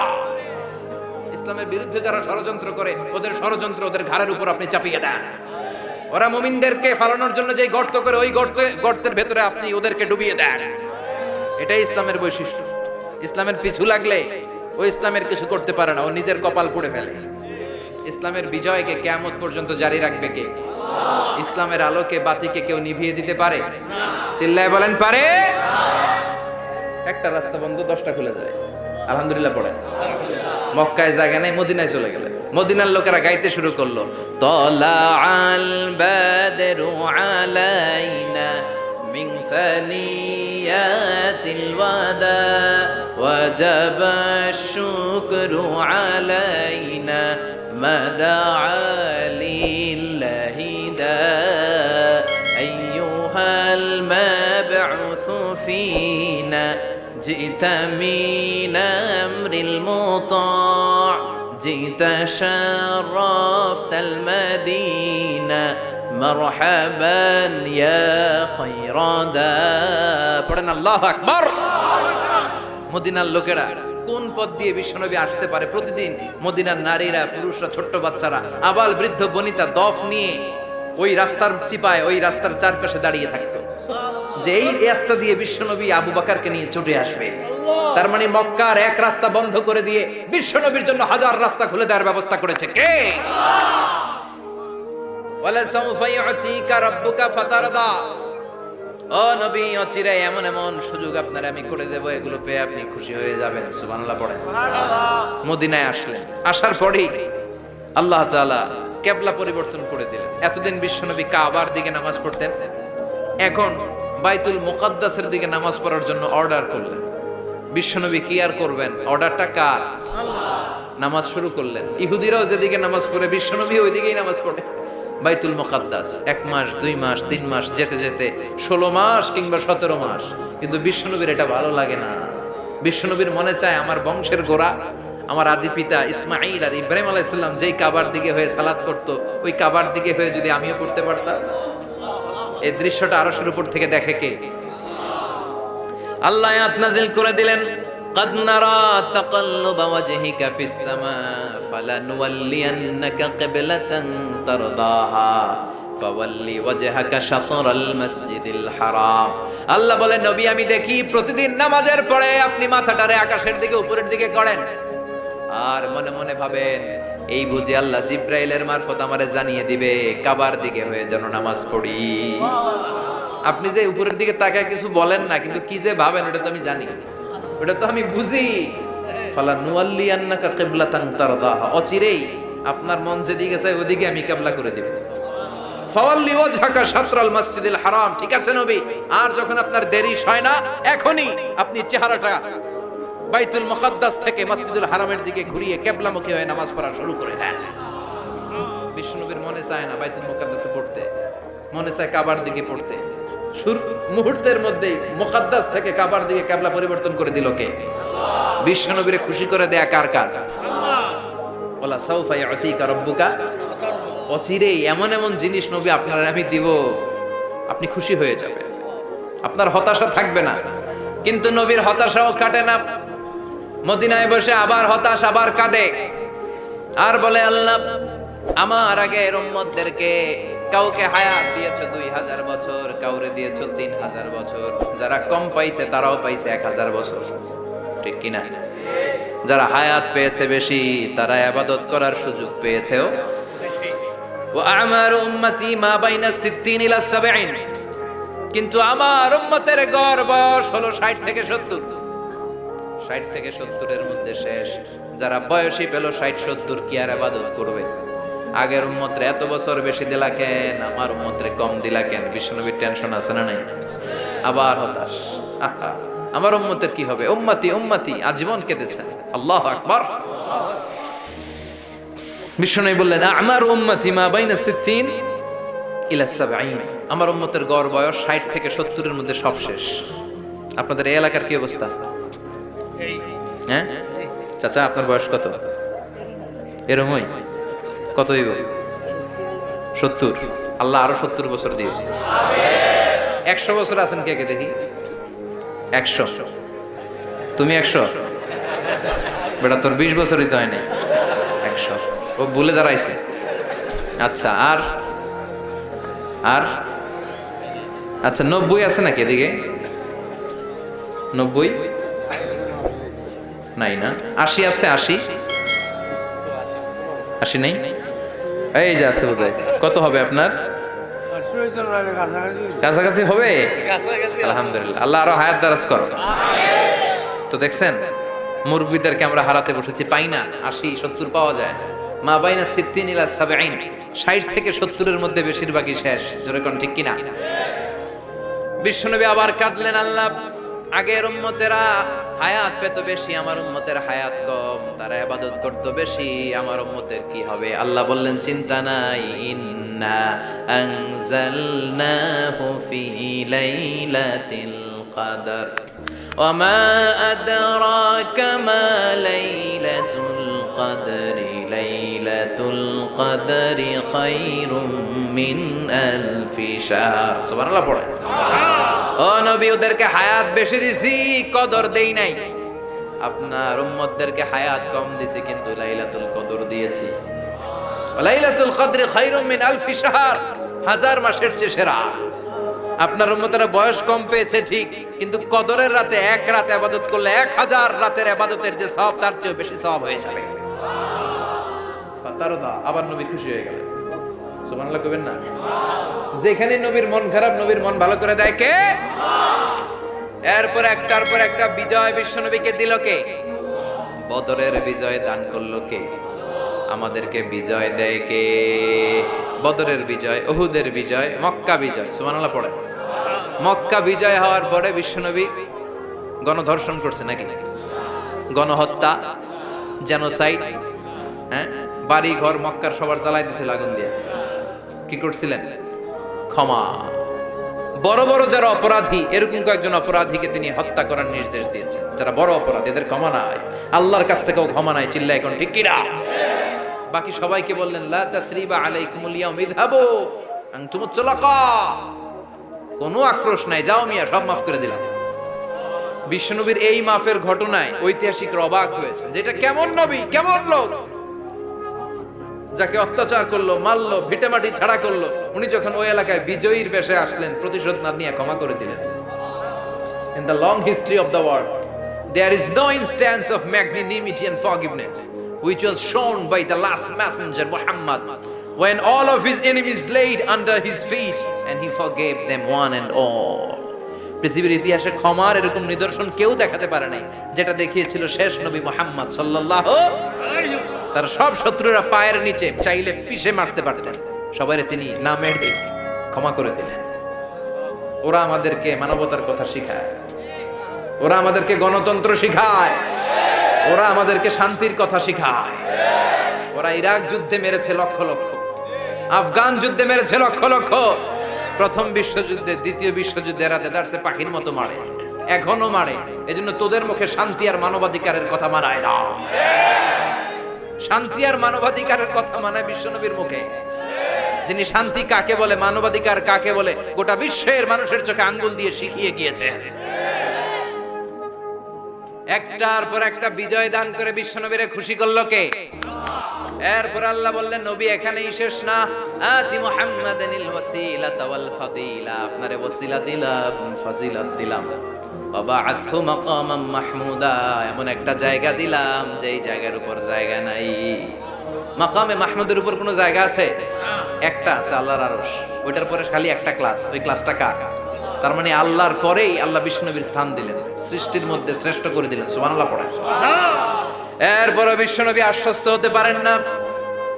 ইসলামের বিরুদ্ধে যারা ষড়যন্ত্র করে, ওদের ষড়যন্ত্র ওদের ঘাড়ের উপর আপনি চাপিয়ে দেন। ওরা মুমিনদেরকে ফালানোর জন্য যে গর্ত করে, ওই গর্তের ভেতরে আপনি ওদেরকে ডুবিয়ে দেন। এটাই ইসলামের বৈশিষ্ট্য। ইসলামের পিছু লাগলে ও ইসলামের কিছু করতে পারে না, ও নিজের কপাল পুড়ে ফেলে। ইসলামের বিজয়কে কিয়ামত পর্যন্ত জারি রাখবে কে? ইসলামের আলোকে বাতিকে কেউ নিভিয়ে দিতে পারে? চিল্লায় বলেন পারে? একটা রাস্তা বন্ধ, 10টা খুলে যায়। আলহামদুলিল্লাহ পড়ে। মক্কায় জায়গা নাই, মদিনায় চলে গেলে মদিনার লোকেরা গাইতে শুরু করলো, তলা আল বাদরু আলাইনা মিন সানিয়াতিল ওয়াদা ওয়াজাবা শুকরু আলাইনা মাদা লিল্লাহি দা আইয়ুহাল মাবউসু ফিনা جئت من أمر المطاع جئت شرفت المدينة مرحبا يا خير دا পড়েন আল্লাহু আকবার। মদিনার লোকেরা কোন পথ দিয়ে বিশ্বনবী আসতে পারে? প্রতিদিন মদিনার নারীরা, পুরুষরা, ছোট্ট বাচ্চারা, আবাল বৃদ্ধ বনিতা দফ নিয়ে ওই রাস্তার চিপায়, ওই রাস্তার চারপাশে দাঁড়িয়ে থাকতো যে এই রাস্তা দিয়ে বিশ্বনবী আবু বকরকে নিয়ে ছুটে আসবে। তার মানে মক্কার এক রাস্তা বন্ধ করে দিয়ে বিশ্বনবীর জন্য হাজার রাস্তা খুলে দেওয়ার ব্যবস্থা করেছে কে? ওয়ালা সাউফা ইউতিকা রাব্বুকা ফাতারদা। ও নবী, অচিরে এমন এমন সুযোগ আপনারে আমি করে দেব, এগুলো পেয়ে আপনি খুশি হয়ে যাবেন। সুবহানাল্লাহ পড়েন। সুবহানাল্লাহ। মদিনায় আসলেন, আসার পরেই আল্লাহ তাআলা কিবলা পরিবর্তন করে দিলেন। এতদিন বিশ্বনবী কাবার দিকে নামাজ পড়তেন, এখন বাইতুল মুকাদ্দাসের দিকে নামাজ পড়ার জন্য অর্ডার করলেন। বিশ্বনবী কি আর করবেন? অর্ডারটা কার? আল্লাহ। নামাজ শুরু করলেন। ইহুদিরাও যেদিকে নামাজ পড়ে, বিশ্বনবী ওই দিকেই নামাজ পড়ে। বাইতুল মুকাদ্দাস 1 মাস, 2 মাস, 3 মাস যেতে যেতে 16 মাস কিংবা 17 মাস, কিন্তু বিশ্বনবীর এটা ভালো লাগে না। বিশ্বনবীর মনে চায় আমার বংশের গোড়া, আমার আদি পিতা ইসমাঈল আর ইব্রাহিম আলাইহিস সালাম যেই কাবার দিকে হয়ে সালাত করতো, ওই কাবার দিকে হয়ে যদি আমিও পড়তে পারতাম। এই দৃশ্যটা আরশের উপর থেকে দেখে কে? আল্লাহ আয়াত নাযিল করে দিলেন, قد نرى تقلب وجهك في السماء فلنولينك قبلة ترضاها فول وجهك شطر المسجد الحرام। আল্লাহ বলেন, নবী আমি দেখি প্রতিদিন নামাজের পরে আপনি মাথাটারে আকাশের দিকে, উপরের দিকে করেন, আর মনে মনে ভাবেন এই বুঝি আল্লাহ জিব্রাইলের মারফত আমারে জানিয়ে দিবে কাবার দিকে হয়ে যেন নামাজ পড়ি। আপনি যে উপরের দিকে তাকায় কিছু বলেন না, কিন্তু কি যে ভাবেন ওটা তো আমি জানি, ওটা তো আমি বুঝি। ফালা নুওয়াল্লিয়ান্নাকা কিবলাতান তারদাহা, অচিরেই আপনার মন যেদিকে চায় ওদিকে আমি কিবলা করে দেব। ফাওয়াল্লি ওয়াজহাকা শাতরাল মসজিদিল হারাম। ঠিক আছে নবী, আর যখন আপনার দেরি হয় না, এখনই আপনি চেহারাটা বাইতুল মুকাদ্দাস থেকে মসজিদুল হারামের দিকে ঘুরিয়ে কিবলামুখী হয়ে নামাজ পড়া শুরু করে দেন। বিশ্বনবীর মনে চায় না বাইতুল মুকাদ্দাসে পড়তে, মনে চায় কাবার দিকে পড়তে। মুহূর্তের মধ্যেই মুকাদ্দাস থেকে কাবার দিকে কিবলা পরিবর্তন করে দিল কে? বিশ্বনবীরে খুশি করে দেয়া কার কাজ? ওয়ালা সাউফা ইউতিকা রাব্বুকা, অচিরেই এমন এমন জিনিস নবী আপনার আমি দিব, আপনি খুশি হয়ে যাবেন, আপনার হতাশা থাকবে না। কিন্তু নবীর হতাশাও কাটে না, মদিনায় বসে আবার হতাশ, আবার কাঁদে, আর বলে আল্লাহ আমার আগে এর উম্মতদেরকে কাউকে হায়াত দিয়েছো 2000 বছর, কাউরে দিয়েছো 3000 বছর, যারা কম পাইছে তারাও পাইছে 1000 বছর, ঠিক কিনা? যারা হায়াত পেয়েছে বেশি তারা ইবাদত করার সুযোগ পেয়েছেও। ওয়া আমারু উম্মতি মা বাইনা 60 ইলা 70, কিন্তু আমার উম্মতের গড় বয়স হলো 60 থেকে 70, 60 থেকে 70 এর মধ্যে শেষ। যারা বয়সী পেল 60-70 কি আর ইবাদত করবে? আগের উম্মতরে এত বছর বেশি দিলা কেন, আমার উম্মতরে কম দিলা কেন? বিশ্বনবীর টেনশন আছে না নাই? আবার হতাশ, আহা আমার উম্মতের কি হবে? উম্মতি উম্মতি আজীবন কেঁদেছেন। আল্লাহু আকবার। বিশ্বনবী বললেন আমার উম্মতি মা বাইনা 60 ইলা 70, আমার উম্মতের গড় বয়স 60 থেকে 70 এর মধ্যে সব শেষ। আপনাদের এই এলাকার কি অবস্থা? হ্যাঁ চাচা, আপনার বয়স কত? এরমই কত হইব? 70। আল্লাহ আরো 70 বছর দিও। 100 বছর আছেন কে কে দেখি? 100। তুমি 100? বেটা তোর 20 বছরই তো হয় নাই। 100 ও ভুলে দাঁড়াইছে। আচ্ছা আর আর আচ্ছা 90 আছে নাকি এদিকে? 90 নাই না? 80 আছে? 80 নেই? এই যে আছে বোধহয়। কত হবে আপনার? কাছাকাছি হবে? আলহামদুলিল্লাহ, আল্লাহ আরো হায়াত দারাজ করো। তো দেখছেন মুরব্বিদেরকে আমরা হারাতে বসেছি, পাই না। 80-70 পাওয়া যায় না। মা বাইনা 60 ইলা 70, 60 থেকে 70 এর মধ্যে বেশিরভাগই শেষ। জোরে কোন ঠিক কিনা? বিশ্বনবী আবার কাঁদলেন, আল্লাহ আগের উম্মতেরা হায়াত পেত বেশি, আমার উম্মতের হায়াত কম, তারা ইবাদত করত বেশি, আমার উম্মতের কি হবে? আল্লাহ বললেন চিন্তা নাই, ইন্না আনজালনাহু ফি লাইলাতিল কদর ওয়া মা আদরাকা মা লাইলাতুল কদরি, লাইলাতুল কদরি খায়রুম মিন আলফি শাহর। সুবহানাল্লাহ পড়ে। ও নবী, ওদেরকে হায়াত বেশি দিছি, কদর দেই নাই। আপনার উম্মতদেরকে হায়াত কম দিছি, কিন্তু লাইলাতুল কদর দিয়েছি। লাইলাতুল কদরি খায়রুম মিন আলফি শাহর, 1000 মাসের চেয়ে সেরা। আপনার উম্মতেরা বয়স কম পেয়েছে ঠিক, কিন্তু কদরের রাতে এক রাত ইবাদত করলে 1000 রাতের ইবাদতের যে সওয়াব তার চেয়ে বেশি সওয়াব হয়ে যাবে। তারদা আবার নবী খুশি হয়ে গেলেন। সুবহানাল্লাহ কইবেন না? যেখানে নবীর মন খারাপ, নবীর মন ভালো করে দেয় কে? এরপর একটার পর একটা বিজয় বিশ্বনবীকে দিল কে? বদরের বিজয় দান করলো কে? আমাদেরকে বিজয় দেয় কে? বদরের বিজয়, উহুদের বিজয়, মক্কা বিজয়। সুবহানাল্লাহ পড়ে। মক্কা বিজয় হওয়ার পরে বিশ্বনবী গণধর্ষণ করছে নাকি? গণহত্যা, জেনোসাইড, হ্যাঁ, বাড়ি ঘর মক্কার সবার জ্বালাই দিয়েছিল আগুন দিয়ে। কি করছিলেন? ক্ষমা। বড় বড় যারা অপরাধী, এরকম কয়েকজন অপরাধীকে তিনি হত্যা করার নির্দেশ দিয়েছেন। যারা বড় অপরাধী এদের ক্ষমা নাই, আল্লাহর কাছ থেকেও ক্ষমা নাই। চিল্লা এখন ঠিক কিনা? বাকি সবাইকে বললেন লা তাসরিবা আলাইকুমুল ইয়াউম ইযহাবু আনতুমুত তুলাকা, কোনো আক্রোশ নাই, যাও মিয়া, সব মাফ করে দিলাম। বিশ্বনবীর এই মাফের ঘটনায় ঐতিহাসিকরা অবাক হয়েছে, যেটা কেমন নবী, কেমন লোক, যাকে অত্যাচার করলো, মারলো, ভিটেমাটি ছাড়া করলো, উনি যখন ওই এলাকায় বিজয়ীর বেশে আসলেন, প্রতিশোধ না নিয়ে ক্ষমা করে দিলেন। In the long history of the world, there is no instance of magnanimity and forgiveness which was shown by the last messenger Muhammad, when all of his enemies laid under his feet and he forgave them one and all. পৃথিবীর ইতিহাসে ক্ষমার এরকম নিদর্শন কেউ দেখাতে পারে নাই, যেটা দেখিয়েছিল শেষ নবী মুহাম্মদ সাল্লাল্লাহু আলাইহি ওয়াসাল্লাম। তার সব শত্রুরা পায়ের নিচে চাইলে পিষে মারতে পারতেন, সবাইরে তিনি না মেরে ক্ষমা করে দিলেন। ওরা আমাদেরকে মানবতার কথা শিখায়, ওরা আমাদেরকে গণতন্ত্র শিখায়, ওরা আমাদেরকে শান্তির কথা শিখায়। ওরা ইরাক যুদ্ধে মেরেছে লক্ষ লক্ষ, আফগান যুদ্ধে মেরেছে লক্ষ লক্ষ, প্রথম বিশ্বযুদ্ধে, দ্বিতীয় যুদ্ধে এরা দেদারসে পাখির মতো মারে, এখনো মারে। এজন্য তোদের মুখে শান্তি আর মানবাধিকারের কথা মানায় না। শান্তি আর মানবাধিকারের কথা মানায় বিশ্বনবীর মুখে। যিনি শান্তি কাকে বলে, মানবাধিকার কাকে বলে, গোটা বিশ্বের মানুষের চোখে আঙ্গুল দিয়ে শিখিয়ে গিয়েছে। একটার পর একটা বিজয় দান করে বিশ্বনবীরে খুশি করলো কে? এরপর আল্লাহ বললেন, নবী এখানেই শেষ না, আতি মুহাম্মাদানিল ওয়াসিলাতা ওয়াল ফাদিলা, আপনারে ওয়াসিলা দিলাম, ফাজিলত দিলাম, ওয়া বা'আথহু মাকামান মাহমুদা, এমন একটা জায়গা দিলাম যেই জায়গার উপর জায়গা নাই। মাকামে মাহমুদের উপর কোনো জায়গা আছে? একটা আছে, আল্লাহর আরশ। ওইটার পরে খালি একটা ক্লাস, ওই ক্লাসটা কার? তার মানে আল্লাহর পরেই আল্লাহ বিশ্বনবীর স্থান দিলেন, সৃষ্টির মধ্যে শ্রেষ্ঠ করে দিলেন। সুবহানাল্লাহ পড়েন। এরপরও বিশ্বনবী আশ্বস্ত হতে পারেন না,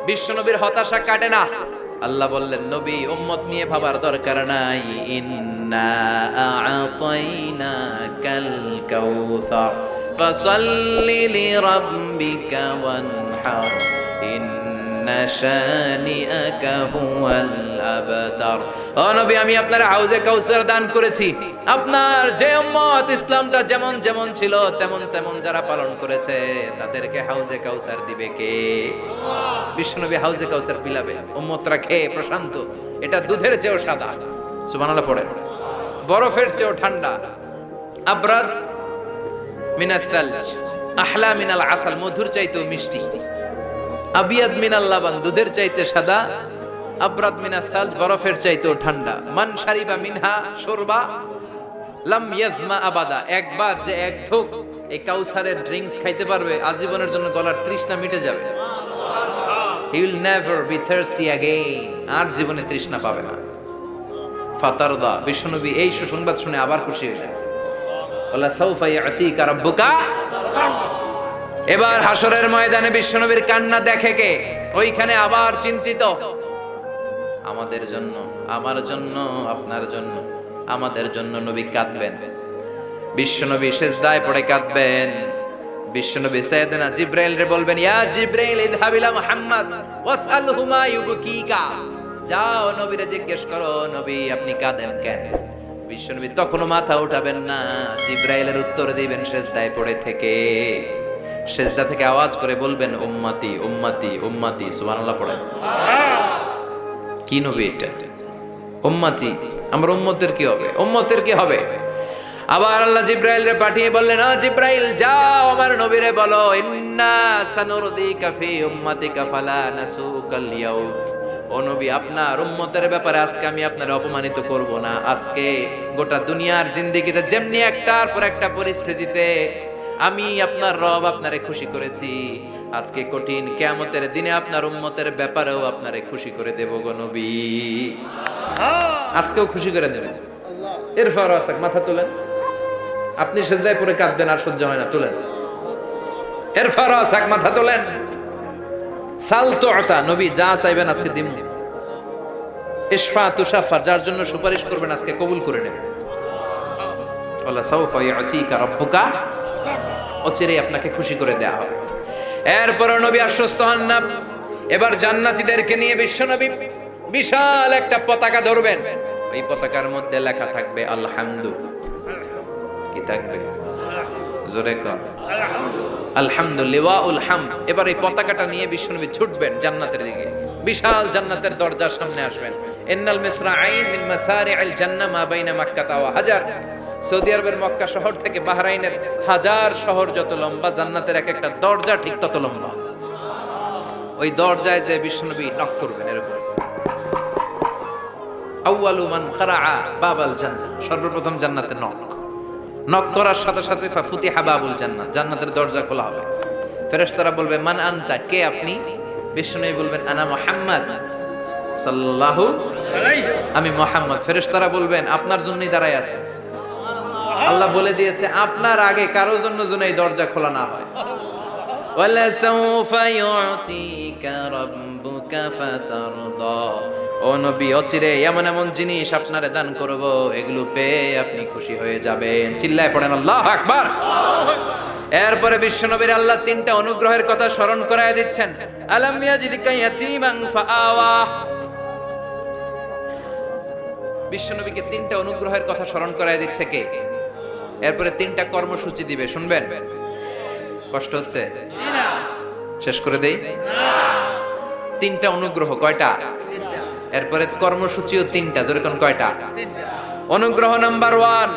বিশ্বনবীর হতাশা কাটে না। আল্লাহ বললেন, নবী উম্মত নিয়ে ভাবার দরকার নাই, ইন্না আ'তাইনাকাল কাউসার ফাসাল্লি লিরাব্বিকা ওয়ানহার ইন্না শানিআকা হুয়াল আবতার। ও নবী, আমি আপনার হাউজে কাউসার দান করেছি। আপনার যে উম্মত ইসলামটা যেমন যেমন ছিল তেমন তেমন যারা পালন করেছে তাদেরকে হাউজে কাউসার দিবে কে? বিশ্বনবী হাউজে কাউসার পিলাবে, উম্মতরা খেয়ে প্রশান্ত। এটা দুধের চেয়েও সাদা, সুবহানাল্লাহ পড়ে, বরফের চেয়েও ঠান্ডা, আবরাদ মিনাস সালজ আহলা মিনাল আসাল, মধুর চাইতেও মিষ্টি, আবিয়াদ মিনাল লাবান, দুধের চাইতে সাদা, আবরাদ মিনাস সালজ, বরফের চাইতেও ঠান্ডা। মান শারিবা মিনহা শুরবা লাম ইয়াজমা আবাদা, একবার যে এক ঢোক এই কাউসারের ড্রিঙ্কস খাইতে পারবে আজীবনের জন্য গলার তৃষ্ণা মিটে যাবে। He will never be thirsty again, আর জীবনে তৃষ্ণা পাবে না। ফাতারদা, বিশ্বনবী এই সুসংবাদ শুনে আবার খুশি হলেন। ওয়ালা সাউফা ইয়াতিকা রাব্বুকা। এবার হাসরের ময়দানে বিশ্বনবীর কান্না দেখে কে? ওইখানে আবার চিন্তিত, আমাদের জন্য, আমার জন্য, আপনার জন্য, আমাদের জন্য নবী কাঁদবেন। বিশ্বনবী সিজদায় পড়ে কাঁদবেন। বিশ্বনবী সাইয়েদনা জিবরাইল রে বলবেন, ইয়া জিবরাইল ইযহাব ইলা মুহাম্মদ ওয়াসআলহু মা ইউবকিকা, যাও নবীরে জিজ্ঞেস করো, নবী আপনি কাঁদেন কেন? বিশ্বনবী তখনও মাথা উঠাবেন না, জিবরাইলের উত্তর দিবেন সিজদায় পড়ে থেকে। সিজদা থেকে আওয়াজ করে বলবেন, উম্মতি উম্মতি উম্মতি। সুবহানাল্লাহ পড়েন। কি নবী এটা? উম্মতি, আমার উম্মতের কি হবে? উম্মতের কি হবে? আবার আল্লাহ জিবরাইলকে পাঠিয়ে বললেন, ও জিবরাইল যাও আমার নবীরে বলো, ইন্না সানুরদিকা ফি উম্মতিকা ফালা নাসুকাল ইয়াউম। ও নবী, আপনার উম্মতের ব্যাপারে আজকে আমি আপনারে অপমানিত করব না। আজকে গোটা দুনিয়ার জিন্দেগিতে যেমনি একটার পর একটা পরিস্থিতিতে আমি আপনার রব আপনারে খুশি করেছি, আজকে কঠিন কিয়ামতের দিনে আপনার উম্মতের ব্যাপারেও আপনারে খুশি করে দেব গো নবী। আজকেও খুশি করে দেবেন। ইরফা রাসাক, মাথা তোলেন। আপনি সিজদায় পড়ে কাঁদবেন, আর সহ্য হয় না, তোলেন। ইরফা রাসাক, মাথা তোলেন। সাল তুআতা, নবী যা চাইবেন আজকে দিমু। ইশফা তুশাফা, যার জন্য সুপারিশ করবেন আজকে কবুল করে নেবেন। ওয়ালা সাউফা ইয়াতিকা রাব্বুকা, অচিরেই আপনাকে খুশি করে দেয়া হবে। এরপর নবী আশ্বস্ত হন না। এবার জান্নাতীদেরকে নিয়ে বিশ্বনবী বিশাল একটা পতাকা ধরবেন। ওই পতাকার মধ্যে লেখা থাকবে আলহামদু। কি থাকবে? জোরে কর, আলহামদুলিল্লাহুল হামদ। এবার এই পতাকাটা নিয়ে বিশ্বনবী ছুটবেন জান্নাতের দিকে। বিশাল জান্নাতের দরজার সামনে আসবেন। ইন্নাল মিসরাঈন মিন মাসারি'আল জান্নাহ মা বাইনা মাক্কাহ ওয়া হাজার। সৌদি আরবের মক্কা শহর থেকে বাহরাইনের হাজার শহর যত লম্বা, জান্নাতের এক একটা দরজা ঠিক তত লম্বা। ওই দরজায় যে বিশ্বনবী নক করবেন এরকম, আউয়ালু মান কারাআ বাবাল জান্নাহ, সর্বপ্রথম জান্নাতে নক করার সাথে সাথে ফাফুতিহা বাবুল জান্নাহ, জান্নাতের দরজা খোলা হবে। ফেরেশতারা বলবে, মান আনতা, কে আপনি? বিশ্বনবী বলবেন, আনা মুহাম্মদ সাল্লাল্লাহু আলাইহি, আমি মুহাম্মদ। ফেরেশতারা বলবেন, আপনার জন্যই দাঁড়ায় আছে। আল্লাহ বলে দিয়েছে আপনার আগে কারো জন্য যেন এই দরজা খোলা না হয়। ওয়ালা সাউফা ইউতিকা রাব্বুকা ফাতারদা, ও নবী অচিরে এমন এমন জিনিস আপনারে দান করব, এগুলো পেয়ে আপনি খুশি হয়ে যাবেন। চিল্লায় পড়েন আল্লাহু আকবার। এরপরে বিশ্বনবীর আল্লাহ তিনটা অনুগ্রহের কথা স্মরণ করায় দিচ্ছেন। আলাম ইয়াজিদকা ইয়াতীমান ফাআওয়া, বিশ্বনবীকে তিনটা অনুগ্রহের কথা স্মরণ করায় দিচ্ছে কে? এরপরে তিনটা কর্মসূচি দিবে, শুনবেন? কষ্ট হচ্ছে? শেষ করে দেই? তিনটা অনুগ্রহ, কয়টা? এরপরে কর্মসূচিও তিনটা, যেরকম কয়টা? অনুগ্রহ নাম্বার 1,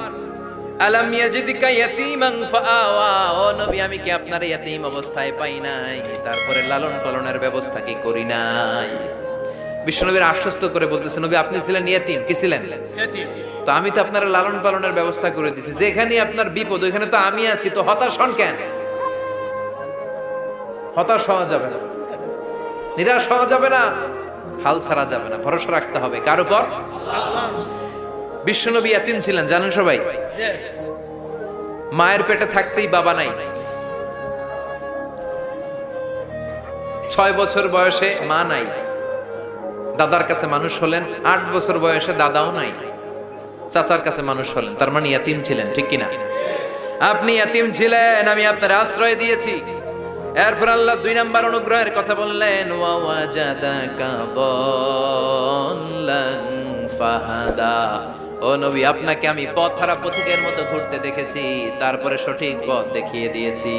আলাম ইয়াজিদকা ইয়াতীমান ফাআওয়া, ও নবী আমি কি আপনার ইয়াতীম অবস্থায় পাই নাই, তারপরে লালন পালনের ব্যবস্থা কি করি নাই? বিশ্বনবীর আশ্বস্ত করে বলতেছে, নবী আপনি ছিলেন ইয়াতীম, কি ছিলেন? ইয়াতীম। তো আমি তো আপনার লালন পালনের ব্যবস্থা করে দিয়েছি, যেখানে আপনার বিপদ ওইখানে তো আমি আছি, তো হতাশ হন কেন? হতাশ হওয়া যাবে না, নিরাশ হওয়া যাবে না, হাল ছাড়া যাবে না, ভরসা রাখতে হবে কার উপর? বিশ্বনবী ইয়াতীম ছিলেন জানেন সবাই। মায়ের পেটে থাকতেই বাবা নাই, 6 বছর বয়সে মা নাই, দাদার কাছে মানুষ হলেন, 8 বছর বয়সে দাদাও নাই, চাচার কাছে মানুষ হলেন, তার মানে ইয়াতীম ছিলেন, ঠিক কিনা? আপনি ইয়াতীম ছিলেন, আমি আপনার আশ্রয় দিয়েছি। এরপর আল্লাহ 2 নাম্বার অনুগ্রহের কথা বললেন, ওয়া ওয়াজাদাকা দাল্লান ফাহাদা, ও নবী আপনাকে আমি পথহারা পথিকের মতো ঘুরতে দেখেছি, তারপরে সঠিক পথ দেখিয়ে দিয়েছি।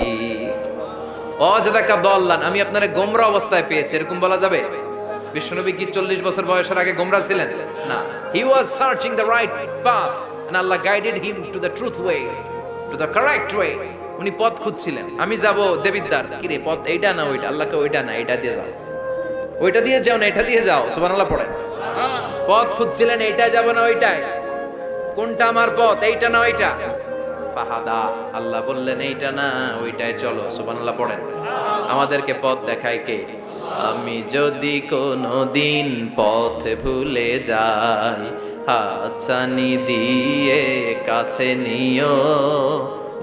ওয়াজাদাকা দাল্লান, আমি আপনারে গোমরা অবস্থায় পেয়েছি, এরকম বলা যাবে? বিশ্বনবী কি 40 বছর বয়সের আগে গোমরা ছিলেন? না, he was searching the right path and Allah guided him to the truth way, to the correct way. উনি পথ খুঁজছিলেন, আমি যাব দেবিদ্বার, কি রে পথ এইটা না ওইটা? আল্লাহকে ওইটা না এটা দিয়ে যাও, ওইটা দিয়ে যাও না এটা দিয়ে যাও, সুবহানাল্লাহ পড়েন। পথ খুঁজছিলেন, এইটা যাব না ওইটাই, কোনটা আমার পথ, এইটা না ওইটা? ফাহাদা, আল্লাহ বললেন এইটা না ওইটাই চলো, সুবহানাল্লাহ পড়েন। আমাদেরকে পথ দেখায় কে? আমি যদি কোনোদিন পথ ভুলে যাই, হাতছানি দিয়ে কাছে নিও,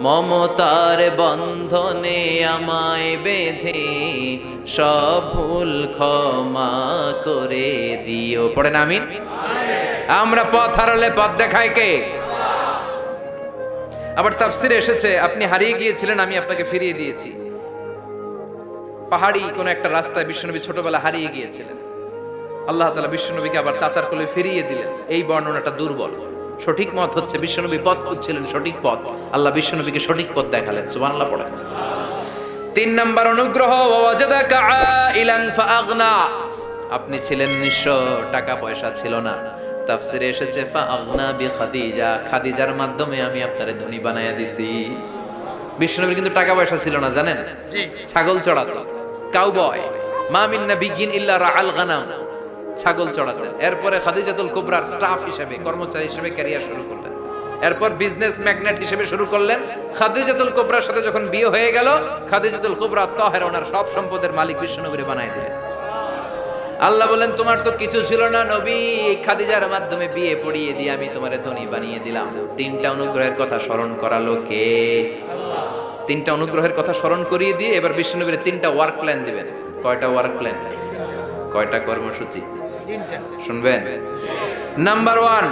মমতার বন্ধনে আমায় বেঁধে সব ভুল ক্ষমা করে দিও, পড়েন আমিন। আমরা পথ হারালে পথ দেখায় কে? আবার তাফসিরে এসেছে, আপনি হারিয়ে গিয়েছিলেন, আমি আপনাকে ফিরিয়ে দিয়েছি। পাহাড়ি কোন একটা রাস্তায় বিশ্বনবী ছোটবেলা হারিয়ে গিয়েছিলেন, আল্লাহ তাআলা বিশ্বনবীকে আবার চাচার কোলে ফিরিয়ে দিলেন। এই বর্ণনাটা দুর্বল, সঠিক মত হচ্ছে বিশ্বনবী পথ খুঁজছিলেন, সঠিক পথ, আল্লাহ বিশ্বনবীকে সঠিক পথ দেখালেন, সুবহানাল্লাহ পড়েন। 3 নাম্বার অনুগ্রহ, ওয়াজাদাকা আইলান ফাআগনা, আপনি ছিলেন নিঃস্ব, টাকা পয়সা ছিল না। তাফসিরে এসেছে ফাআগনা বিখাদিজা, খাদিজার মাধ্যমে আমি আপনারে ধনী বানায়া দিছি। বিশ্বনবীর কিন্তু টাকা পয়সা ছিল না জানেন, ছাগল চড়াতো, কাউবয়, মা মিন নাবিয়্যিন ইল্লা রাআল গানাম, ছাগল চড়াতেন। এরপরে খাদিজাতুল কুবরার স্টাফ হিসেবে, কর্মচারী হিসেবে ক্যারিয়ার শুরু করলেন। এরপর বিজনেস ম্যাগনেট হিসেবে শুরু করলেন। খাদিজাতুল কুবরার সাথে যখন বিয়ে হয়ে গেল, খাদিজাতুল কুবরা তাহেরা ওনার সব সম্পদের মালিক বিশ্বনবীরে বানায় দিলেন। আল্লাহ বলেন তোমার তো কিছু ছিল না নবী, খাদিজার মাধ্যমে বিয়ে পড়িয়ে দিয়ে আমি তোমারে ধনী বানিয়ে দিলাম। 3টা অনুগ্রহের কথা স্মরণ করালো কে? আল্লাহ। 3টা অনুগ্রহের কথা স্মরণ করিয়ে দিয়ে এবার বিশ্বনবীর 3টা ওয়ার্ক প্ল্যান দিবেন। কয়টা ওয়ার্ক প্ল্যান? কয়টা কর্মসূচি? 3টা। শুনবেন? নাম্বার 1,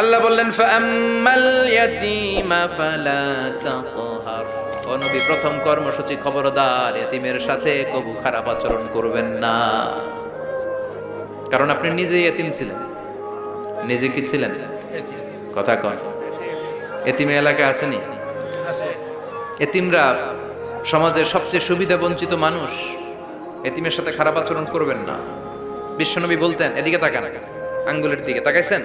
আল্লাহ বললেন ফাআম্মাল ইয়াতীমা ফালা তাকহার, ও নবী প্রথম কর্মসূচি খবরদার এতিমের সাথে কবু খারাপ আচরণ করবেন না, কারণ আপনি নিজেই এতিম ছিলেন। নিজে কি ছিলেন? কথা কয়। এতিম এলাকায় আসেনি? এতিমরা সমাজের সবচেয়ে সুবিধা বঞ্চিত মানুষ, এতিমের সাথে খারাপ আচরণ করবেন না। বিশ্বনবী বলতেন, এদিকে তাকান, আঙ্গুলের দিকে তাকাইছেন,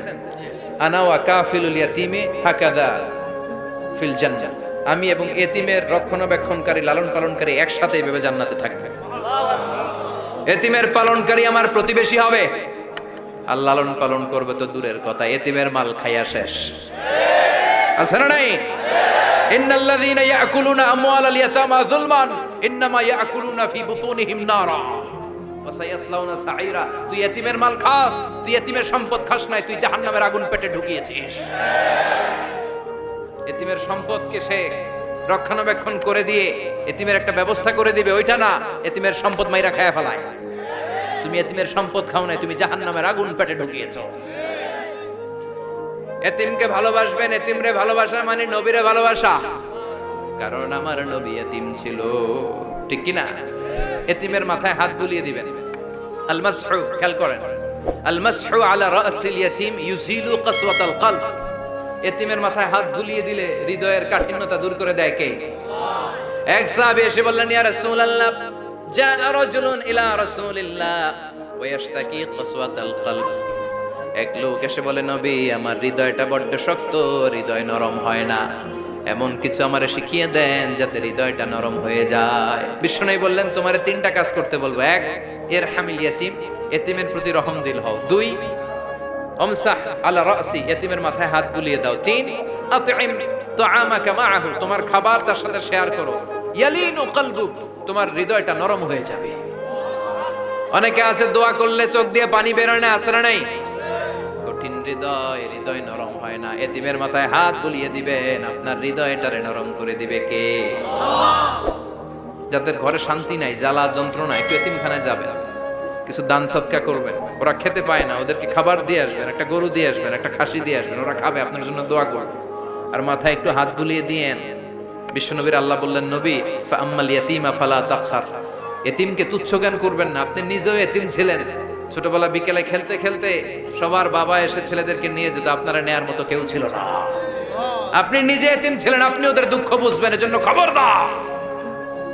আনা ওয়া কাফিলুল ইয়াতীমি হাকাদা ফিল জান্নাহ, আমি এবং এতিমের রক্ষণাবেক্ষণকারী লালন পালনকারী একসাথে এভাবে জান্নাতে থাকবে। এতিমের পালনকারী আমার প্রতিবেশী হবে, আর লালন পালন করবে তো দূরের কথা, এতিমের মাল খাইয়া শেষ। আছে না নাই? ইন্নাল্লাযীনা ইয়াকুলুনা আমওয়ালাল ইয়াতামা যুলমান ইন্নামা ইয়াকুলুনা ফি বুতুনিহিম নারা ওয়া সায়াসলাউনা সাঈরা। তুই এতিমের মাল খাস, তুই এতিমের সম্পদ খাস নাই, তুই জাহান্নামের আগুন পেটে ঢুকিয়েছিস। এতিমের সম্পদকে সে রক্ষণাবেক্ষণ করে দিয়ে এতিমের একটা ব্যবস্থা করে দিবে, ওইটা না, এতিমের সম্পদ মাইরা খায়া ফেলায়। তুমি এতিমের সম্পদ খাও নাই, তুমি জাহান্নামের আগুন পেটে ঢুকিয়েছো। এতিমকে ভালোবাসবেন, এতিমরে ভালোবাসা মানে নবীরে ভালোবাসা, কারণ আমার নবী এতিম ছিল, ঠিক কি না? এতিমের মাথায় হাত বুলিয়ে দিবেন। আল মাসহু, খেয়াল করেন, আল মাসহু আলা রাসিল ইয়াতীম ইউজিলু কাসওয়াতাল কলব, এতিমের মাথায় হাত বুলিয়ে দিলে হৃদয়ের কাঠিন্যতা দূর করে দেয় কে? এক সাহাবী এসে বললেন, ইয়া রাসূলুল্লাহ, জাআ রাজুলুন ইলা রাসূলিল্লাহ ওয়া ইয়াশতাকি কাসওয়াতাল কলব। এক লোক এসে বলে, নবী আমার হৃদয়টা বড্ড শক্ত, হৃদয় নরম হয় না, এমন কিছু আমারে শিখিয়ে দেন যাতে হৃদয়টা নরম হয়ে যায়। বিষ্ণু বললেন, তোমারে 3টা কাজ করতে বলবো। 1, ইরহামিল ইয়াতীম, এতিমের প্রতি রহম দিল হও। 2, আমসাহ আলা রাসি, এতিমের মাথায় হাত বুলিয়ে দাও। 3, আতইম তাআমাকা মাআহু, তোমার খাবার তার সাথে শেয়ার করো। ইয়ালিনু কলবুক, তোমার হৃদয়টা নরম হয়ে যাবে। অনেকে আছে দোয়া করলে চোখ দিয়ে পানি বের হয় না, আসরা নাই, কঠিন হৃদয়, হৃদয় নরম হয় না। এতিমের মাথায় হাত বুলিয়ে দিবেন, আপনার হৃদয়টারে নরম করে দিবে কে? যাদের ঘরে শান্তি নাই, জ্বালা যন্ত্রণা, একটু এতিমখানায় যাবেন, কিছু দান সদকা করবেন। ওরা খেতে পায় না, ওদেরকে খাবার দিয়ে আসবেন, একটা গরু দিয়ে আসবেন, একটা খাসি দিয়ে আসবেন, ওরা খাবে, আপনার জন্য দোয়া করবে। আর মাথায় একটু হাত বুলিয়ে দিয়েন। বিশ্বনবীর আল্লাহ বললেন, নবী ফাআম্মাল ইয়াতীমা ফালা তাখসার, এতিমকে তুচ্ছ জ্ঞান করবেন না। আপনি নিজেও এতিম ছিলেন, ছোটবেলা বিকেলে খেলতে খেলতে সবার বাবা এসে ছেলেদেরকে নিয়ে যেত, আপনারা নেয়ার মতো কেউ ছিল না। আপনি নিজে এতিম ছিলেন, আপনি ওদের দুঃখ বুঝবেন, এজন্য খবরদার।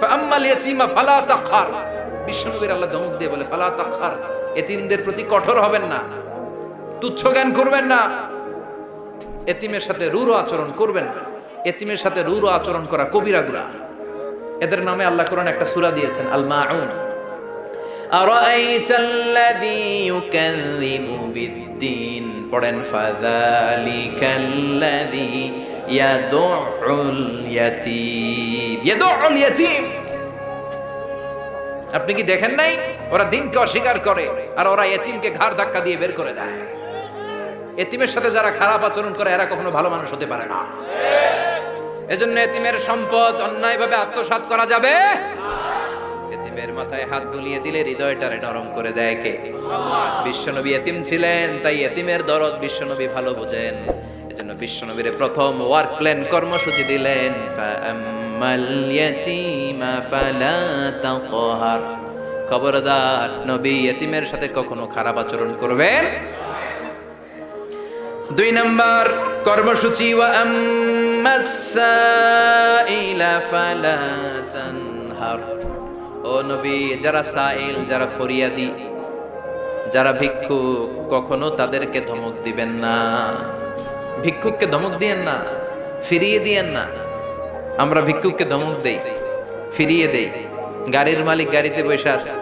ফাআম্মাল ইয়াতীমা ফালা তাখসার, বিশ্বনবীর আল্লাহ ধমক দিয়ে বলে, ফালা তাখসার, এতিমদের প্রতি কঠোর হবেন না, তুচ্ছ জ্ঞান করবেন না, এতিমের সাথে রূঢ় আচরণ করবেন না। এতিমের সাথে রূঢ় আচরণ করা কবিরা গুনাহ। এদের নামে আল্লাহ কোরআন একটা সূরা দিয়েছেন, আল মাউন। আরাআইতাল্লাযী ইউকাযযিবু বিদ্দীন, পড়েন, ফাযালিকাল্লাযী ইয়াদুউল ইয়াতীম, ইয়াদুউল ইয়াতীম। আপনি কি দেখেন নাই ওরা দিনকে অস্বীকার করে আর ওরা এতিমকে ঘাড় ধাক্কা দিয়ে বের করে দেয়। এতিমের সাথে যারা খারাপ আচরণ করে এরা কখনো ভালো মানুষ হতে পারে না। এজন্য এতিমের সম্পদ অন্যায়ভাবে আত্মসাৎ করা যাবে না। এতিমের মাথায় হাত বুলিয়ে দিলে হৃদয়টারে নরম করে দেয় কে? বিশ্বনবী এতিম ছিলেন, তাই এতিমের দরদ বিশ্বনবী ভালো বোঝেন। এজন্য বিশ্বনবীর প্রথম ওয়ার্ক প্ল্যান কর্মসূচি দিলেন, ফাআম্মাল ইয়াতীমা ফালা তাকহার, খবরদার নবী এতিমের সাথে কখনো খারাপ আচরণ করবেন। 2 নম্বর কর্মসূচি, ওয়া আম্মাস সাইলা ফালা তানহার, ও নবী যারা সাইল, যারা ফরিয়াদি, যারা ভিক্ষুক, কখনো তাদেরকে ধমক দিবেন না। ভিক্ষুককে ধমক দিয়েন না, ফিরিয়ে দিয়েন না। আমরা ভিক্ষুককে ধমক দেই, ফিরিয়ে দেই। গাড়ির মালিক গাড়িতে বসে আছে,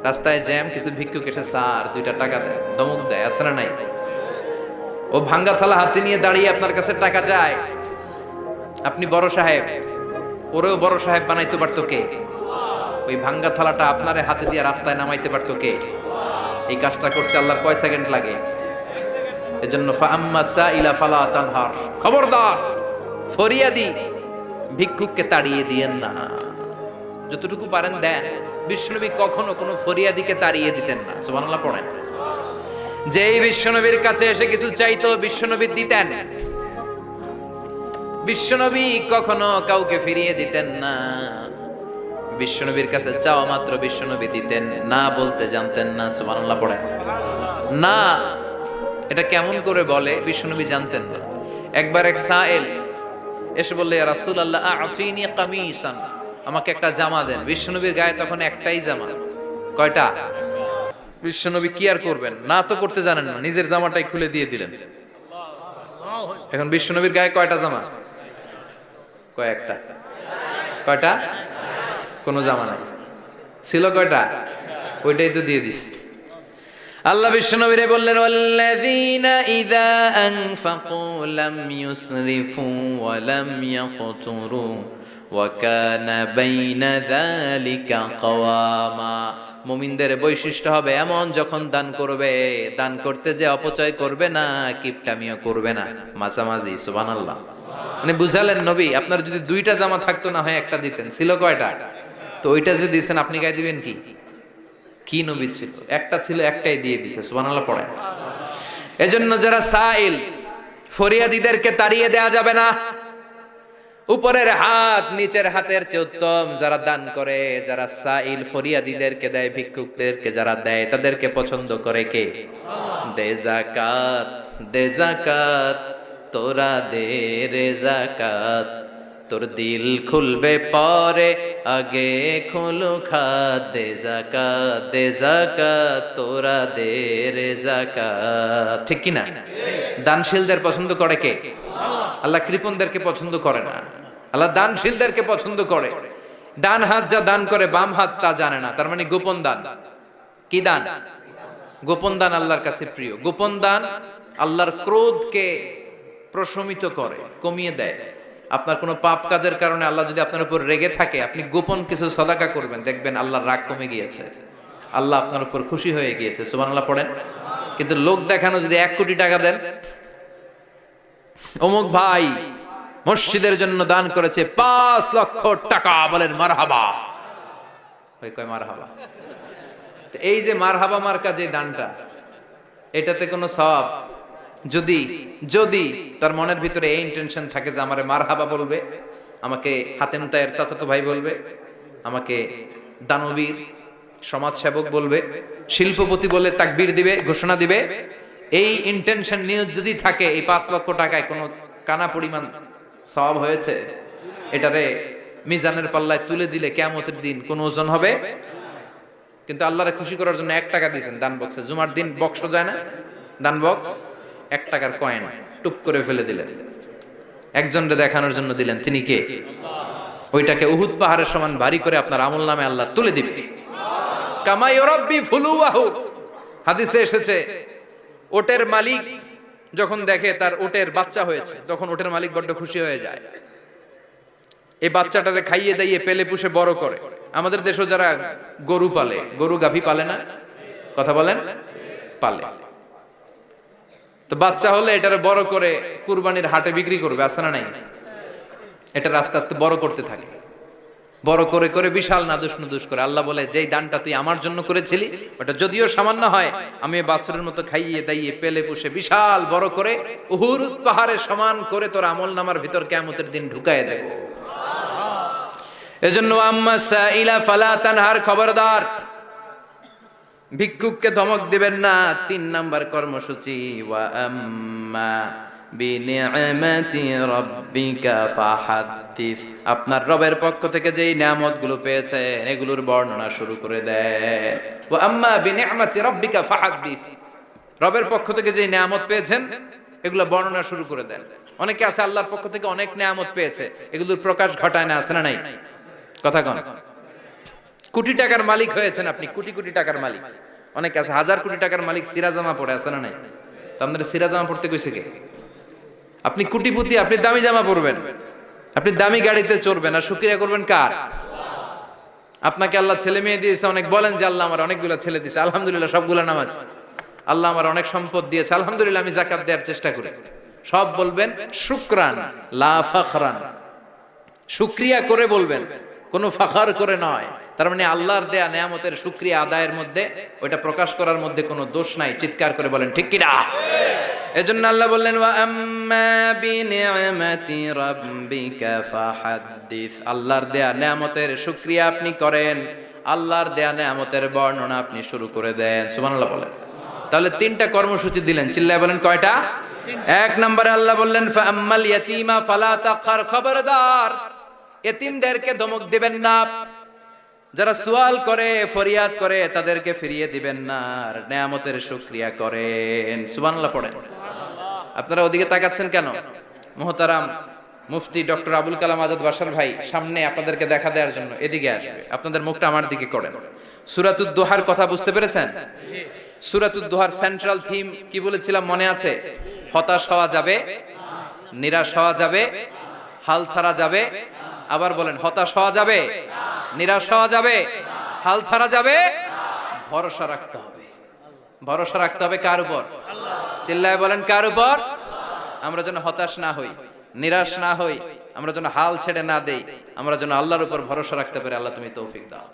রাস্তায় জ্যাম, কিছু ভিক্ষুক এসে স্যার 2টা টাকা দেয়, ধমক দেয়, আছে না নাই? ও ভাঙ্গা থালা হাতে নিয়ে দাঁড়িয়ে আপনার কাছে টাকা চায়। আপনি বড় সাহেব, ওরেও বড় সাহেব বানাইতে পারতো কে? ওই ভাঙ্গা থালাটা আপনারে হাতে দিয়ে রাস্তায় নামাইতে পারতো কে? এই কাজটা করতে আল্লাহর কয় সেকেন্ড লাগে? এজন্য ফাআম্মা সাইলা ফালা তানহার, খবরদার ফরিয়াদি ভিক্ষুককে তাড়িয়ে দিয়েন না। যতটুকু পারেন দেন। বিশ্বনবী কখনো কোনো ফরিয়াদিকে তাড়িয়ে দিতেন না। সুবহানাল্লাহ পড়েন। যেই বিশ্বনবীর কাছে এসে কিছু চাইতো বিশ্বনবী দিতেন। বিশ্বনবী কখনো কাউকে ফিরিয়ে দিতেন না। বিশ্বনবীর কাছে চাওয়া মাত্র বিশ্বনবী দিতেন, না বলতে জানতেন না। সুবহানাল্লাহ পড়েন। না এটা কেমন করে বলে বিশ্বনবী জানতেন না। একবার এক সাইল এসে বললে, ইয়া রাসূলুল্লাহ আ'তিনি কামিসান, আমাকে একটা জামা দেন। বিশ্বনবীর গায়ে তখন একটাই জামা। কয়টা? বিশ্বনবী কি আর করবেন, না তো করতে জানেন না, নিজের জামাটাই খুলে দিয়ে দিলেন। এখন বিশ্বনবীর গায়ে কয়টা জামা? কয়েকটা। কয়টা? কোনো জামা নাই। ছিল কয়টা? ওইটাই তো দিয়ে দিস। আল্লাহ বিশ্বনবীরে বললেন, ওয়াল্লাযীনা ইযা আনফাকু লাম ইউসরিফু ওয়া লাম ইয়াকতুরু ওয়া কানা বাইনা যালিকা কাওয়ামা। মুমিনদের বৈশিষ্ট্য হবে এমন, যখন দান করবে, দান করতে যে অপচয় করবে না, কিপটামিও করবে না, মাঝামাঝি। সুবহানাল্লাহ। মানে বুঝালেন নবী, আপনার যদি 2টা জামা থাকতো না হয় একটা দিতেন। ছিল কয়টা? তো ওইটা যে দিয়েছেন আপনি গায়ে দিবেন কি? কি নবী ছিল? একটা ছিল, একটাই দিয়ে দিয়েছে। সুবহানাল্লাহ পড়েন। এজন্য যারা সাইল, ফরিয়াদিদেরকে তাড়িয়ে দেয়া যাবে না। উপরের হাত নিচের হাতের চেয়ে উত্তম। যারা দান করে, যারা সাইল ফরিয়াদিদেরকে দেয়, ভিক্ষুকদেরকে যারা দেয়, তাদেরকে পছন্দ করে কে? দে যাকাত, দে যাকাত, তোরা দে রে যাকাত, তোর দিল খুলবে পরে, আগে খুলু খাত, দে যাকাত তোরা দে রে যাকাত। ঠিক কি না? দানশীলদের পছন্দ করে কে? আল্লাহ কৃপণদেরকে পছন্দ করে না, আল্লাহ দানশীলদেরকে পছন্দ করে। ডান হাত যা দান করে বাম হাত তা জানে না, তার মানে গোপন দান। কি দান? গোপন দান আল্লাহর কাছে প্রিয়। গোপন দান আল্লাহর ক্রোধকে প্রশমিত করে, কমিয়ে দেয়। আপনার কোনো পাপ কাজের কারণে আল্লাহ যদি আপনার উপর রেগে থাকে, আপনি গোপন কিছু সদাকা করবেন, দেখবেন আল্লাহর রাগ কমে গিয়েছে, আল্লাহ আপনার উপর খুশি হয়ে গিয়েছে। সুবহানাল্লাহ পড়েন। কিন্তু লোক দেখানো যদি 1 কোটি টাকা দেন, অমুক ভাই মসজিদের জন্য দান করেছে 5 লক্ষ টাকা, বলেন মারহাবা। ওই কয় মারহাবা। তো এই যে মারহাবা মার্কা যে দানটা, এটাতে কোনো সওয়াব যদি যদি তার মনের ভিতরে এই ইন্টেনশন থাকে যে আমারে মারহাবা বলবে, আমাকে হাতেম তায়ের চাচাতো ভাই বলবে, আমাকে দানবীর সমাজসেবক বলবে, শিল্পপতি বলে তাকবীর দিবে, ঘোষণা দিবে, এই ইন্টেনশন নিয়ে যদি থাকে, এই 5 লক্ষ টাকায় কোনো কানা পরিমাণ সওয়াব হয়েছে, এটারে মিজানের পাল্লায় তুলে দিলে কিয়ামতের দিন কোন ওজন হবে? কিন্তু আল্লাহরে খুশি করার জন্য 1 টাকা দিয়েছেন দান বক্সে। জুমার দিন বক্স যায় না, দান বক্স, 1 টাকার কয়েন টুপ করে ফেলে দিলেন, একজনকে দেখানোর জন্য দিলেন। তিনি কে? ওইটাকে উহুদ পাহাড়ের সমান ভারী করে আপনার আমল নামে আল্লাহ তুলে দিবে। কামা ইউরাব্বি ফুলুয়াহু, হাদিসে এসেছে, ওটের মালিক যখন দেখে তার ওটের বাচ্চা হয়েছে, তখন ওটের মালিক বড্ড খুশি হয়ে যায়। এই বাচ্চাটারে খাইয়ে দাইয়ে পেলে পুষে বড় করে। আমাদের দেশে যারা গরু পালে, গরু গাভী পালে না, কথা বলেন, পালে, তো বাচ্চা হলে এটারে বড় করে কুরবানির হাটে বিক্রি করবে, আছে না নাই? এটা আস্তে আস্তে বড় করতে থাকে, বড় করে করে বিশাল নাদুস করে। আল্লাহ বলে, যেই দানটা তুই আমার জন্য করেছিলি, ওটা যদিও সামান্য হয়, আমি বাছুরের মতো খাইয়ে দাইয়ে পেলে পুষে বিশাল বড় করে উহুদ পাহাড়ের সমান করে তোর আমল নামার ভিতর কিয়ামতের দিন ঢুকায় দেব। এজন্য আম্মা সাইলা ফালা তানহার, খবরদার ভিক্ষুককে ধমক দিবেন না। 3 নাম্বার কর্মসূচি, ওয়া আম্মা বিনিআমাতি রাব্বিকা ফাহাদ্দিস, আপনার রবের পক্ষ থেকে যেই নিয়ামতগুলো পেয়েছেন এগুলোর বর্ণনা শুরু করে দেন। ওয়া আম্মা বিনিআমাতি রাব্বিকা ফাহাদ্দিস, রবের পক্ষ থেকে যেই নিয়ামত পেয়েছেন এগুলো বর্ণনা শুরু করে দেন। অনেকে আছে আল্লাহর পক্ষ থেকে অনেক নিয়ামত পেয়েছে, এগুলোর প্রকাশ ঘটায় না, আছে না নাই? কথা কন। কোটি টাকার মালিক হয়েছেন আপনি, কোটি কোটি টাকার মালিক। অনেকে আছে 1000 কোটি টাকার মালিক, সিরাজামা পড়ে, আছে না নাই? তো আপনাদের সিরাজামা পড়তে কইছে কে? আপনি কোটিপতি, আপনি দামি জামা পরবেন, আপনি দামি গাড়িতে চড়বেন, আর শুকরিয়া করবেন কার? আপনাকে আল্লাহ ছেলে মেয়ে দিয়েছে অনেক, বলেন যে আল্লাহ আমার অনেকগুলো ছেলে দিয়েছে, আলহামদুলিল্লাহ, সবগুলো নামাজ। আল্লাহ আমার অনেক সম্পদ দিয়েছে, আলহামদুলিল্লাহ, আমি যাকাত দেওয়ার চেষ্টা করি। সব বলবেন শুকরান লা ফাখরান, শুকরিয়া করে বলবেন, কোনো ফাখার করে নয়। তার মানে আল্লাহর দেয়া নিয়ামতের শুকরিয়া আদায়ের মধ্যে, ওইটা প্রকাশ করার মধ্যে কোনো দোষ নাই। চিৎকার করে বলেন ঠিক কি না? এজন্য আল্লাহ বললেন, ওয়া আম্মা বিনিআমাতি রাব্বিকা ফাহাদ্দিস, আল্লাহর দেয়া নিয়ামতের শুকরিয়া আপনি করেন, আল্লাহর দেয়া নিয়ামতের বর্ণনা আপনি শুরু করে দেন। সুবহানাল্লাহ বলেন। তাহলে 3টা কর্মসূচি দিলেন, চিল্লায় বলেন কয়টা? 1 নম্বরে আল্লাহ বললেন, ফা আম্মাল ইয়াতীমা ফালা তাকহার, খবরদার এতিমদেরকে ধমক দিবেন না, যারা সুয়াল করে ফরিয়াদ করে তাদেরকে ফিরিয়ে দিবেন না, আর নিয়ামতের শুকরিয়া করেন। সুবহানাল্লাহ পড়েন। আপনারা ওদিকে তাকাচ্ছেন কেন? মুহতারাম মুফতি ডক্টর আবুল কালাম আজাদ বাশার ভাই সামনে আপনাদেরকে দেখা দেওয়ার জন্য এদিকে আসবে, আপনাদের মুখটা আমার দিকে করেন। সূরাতুদ দুহার কথা বুঝতে পেরেছেন? সূরাতুদ দুহার সেন্ট্রাল থিম কি বলেছিলাম মনে আছে? হতাশ হওয়া যাবে, নিরাশ হওয়া যাবে, হাল ছাড়া যাবে। আবার বলেন, হতাশ হওয়া যাবে, নিরাশ হওয়া যাবে, হাল ছাড়া যাবে, ভরসা রাখতে হবে। ভরসা রাখতে হবে কার উপর? চিল্লায় বলেন কার উপর? আমরা যেন হতাশ না হই, নিরাশ না হই, আমরা যেন হাল ছেড়ে না দেই, আমরা যেন আল্লাহর উপর ভরসা রাখতে পারি। আল্লাহ তুমি তৌফিক দাও।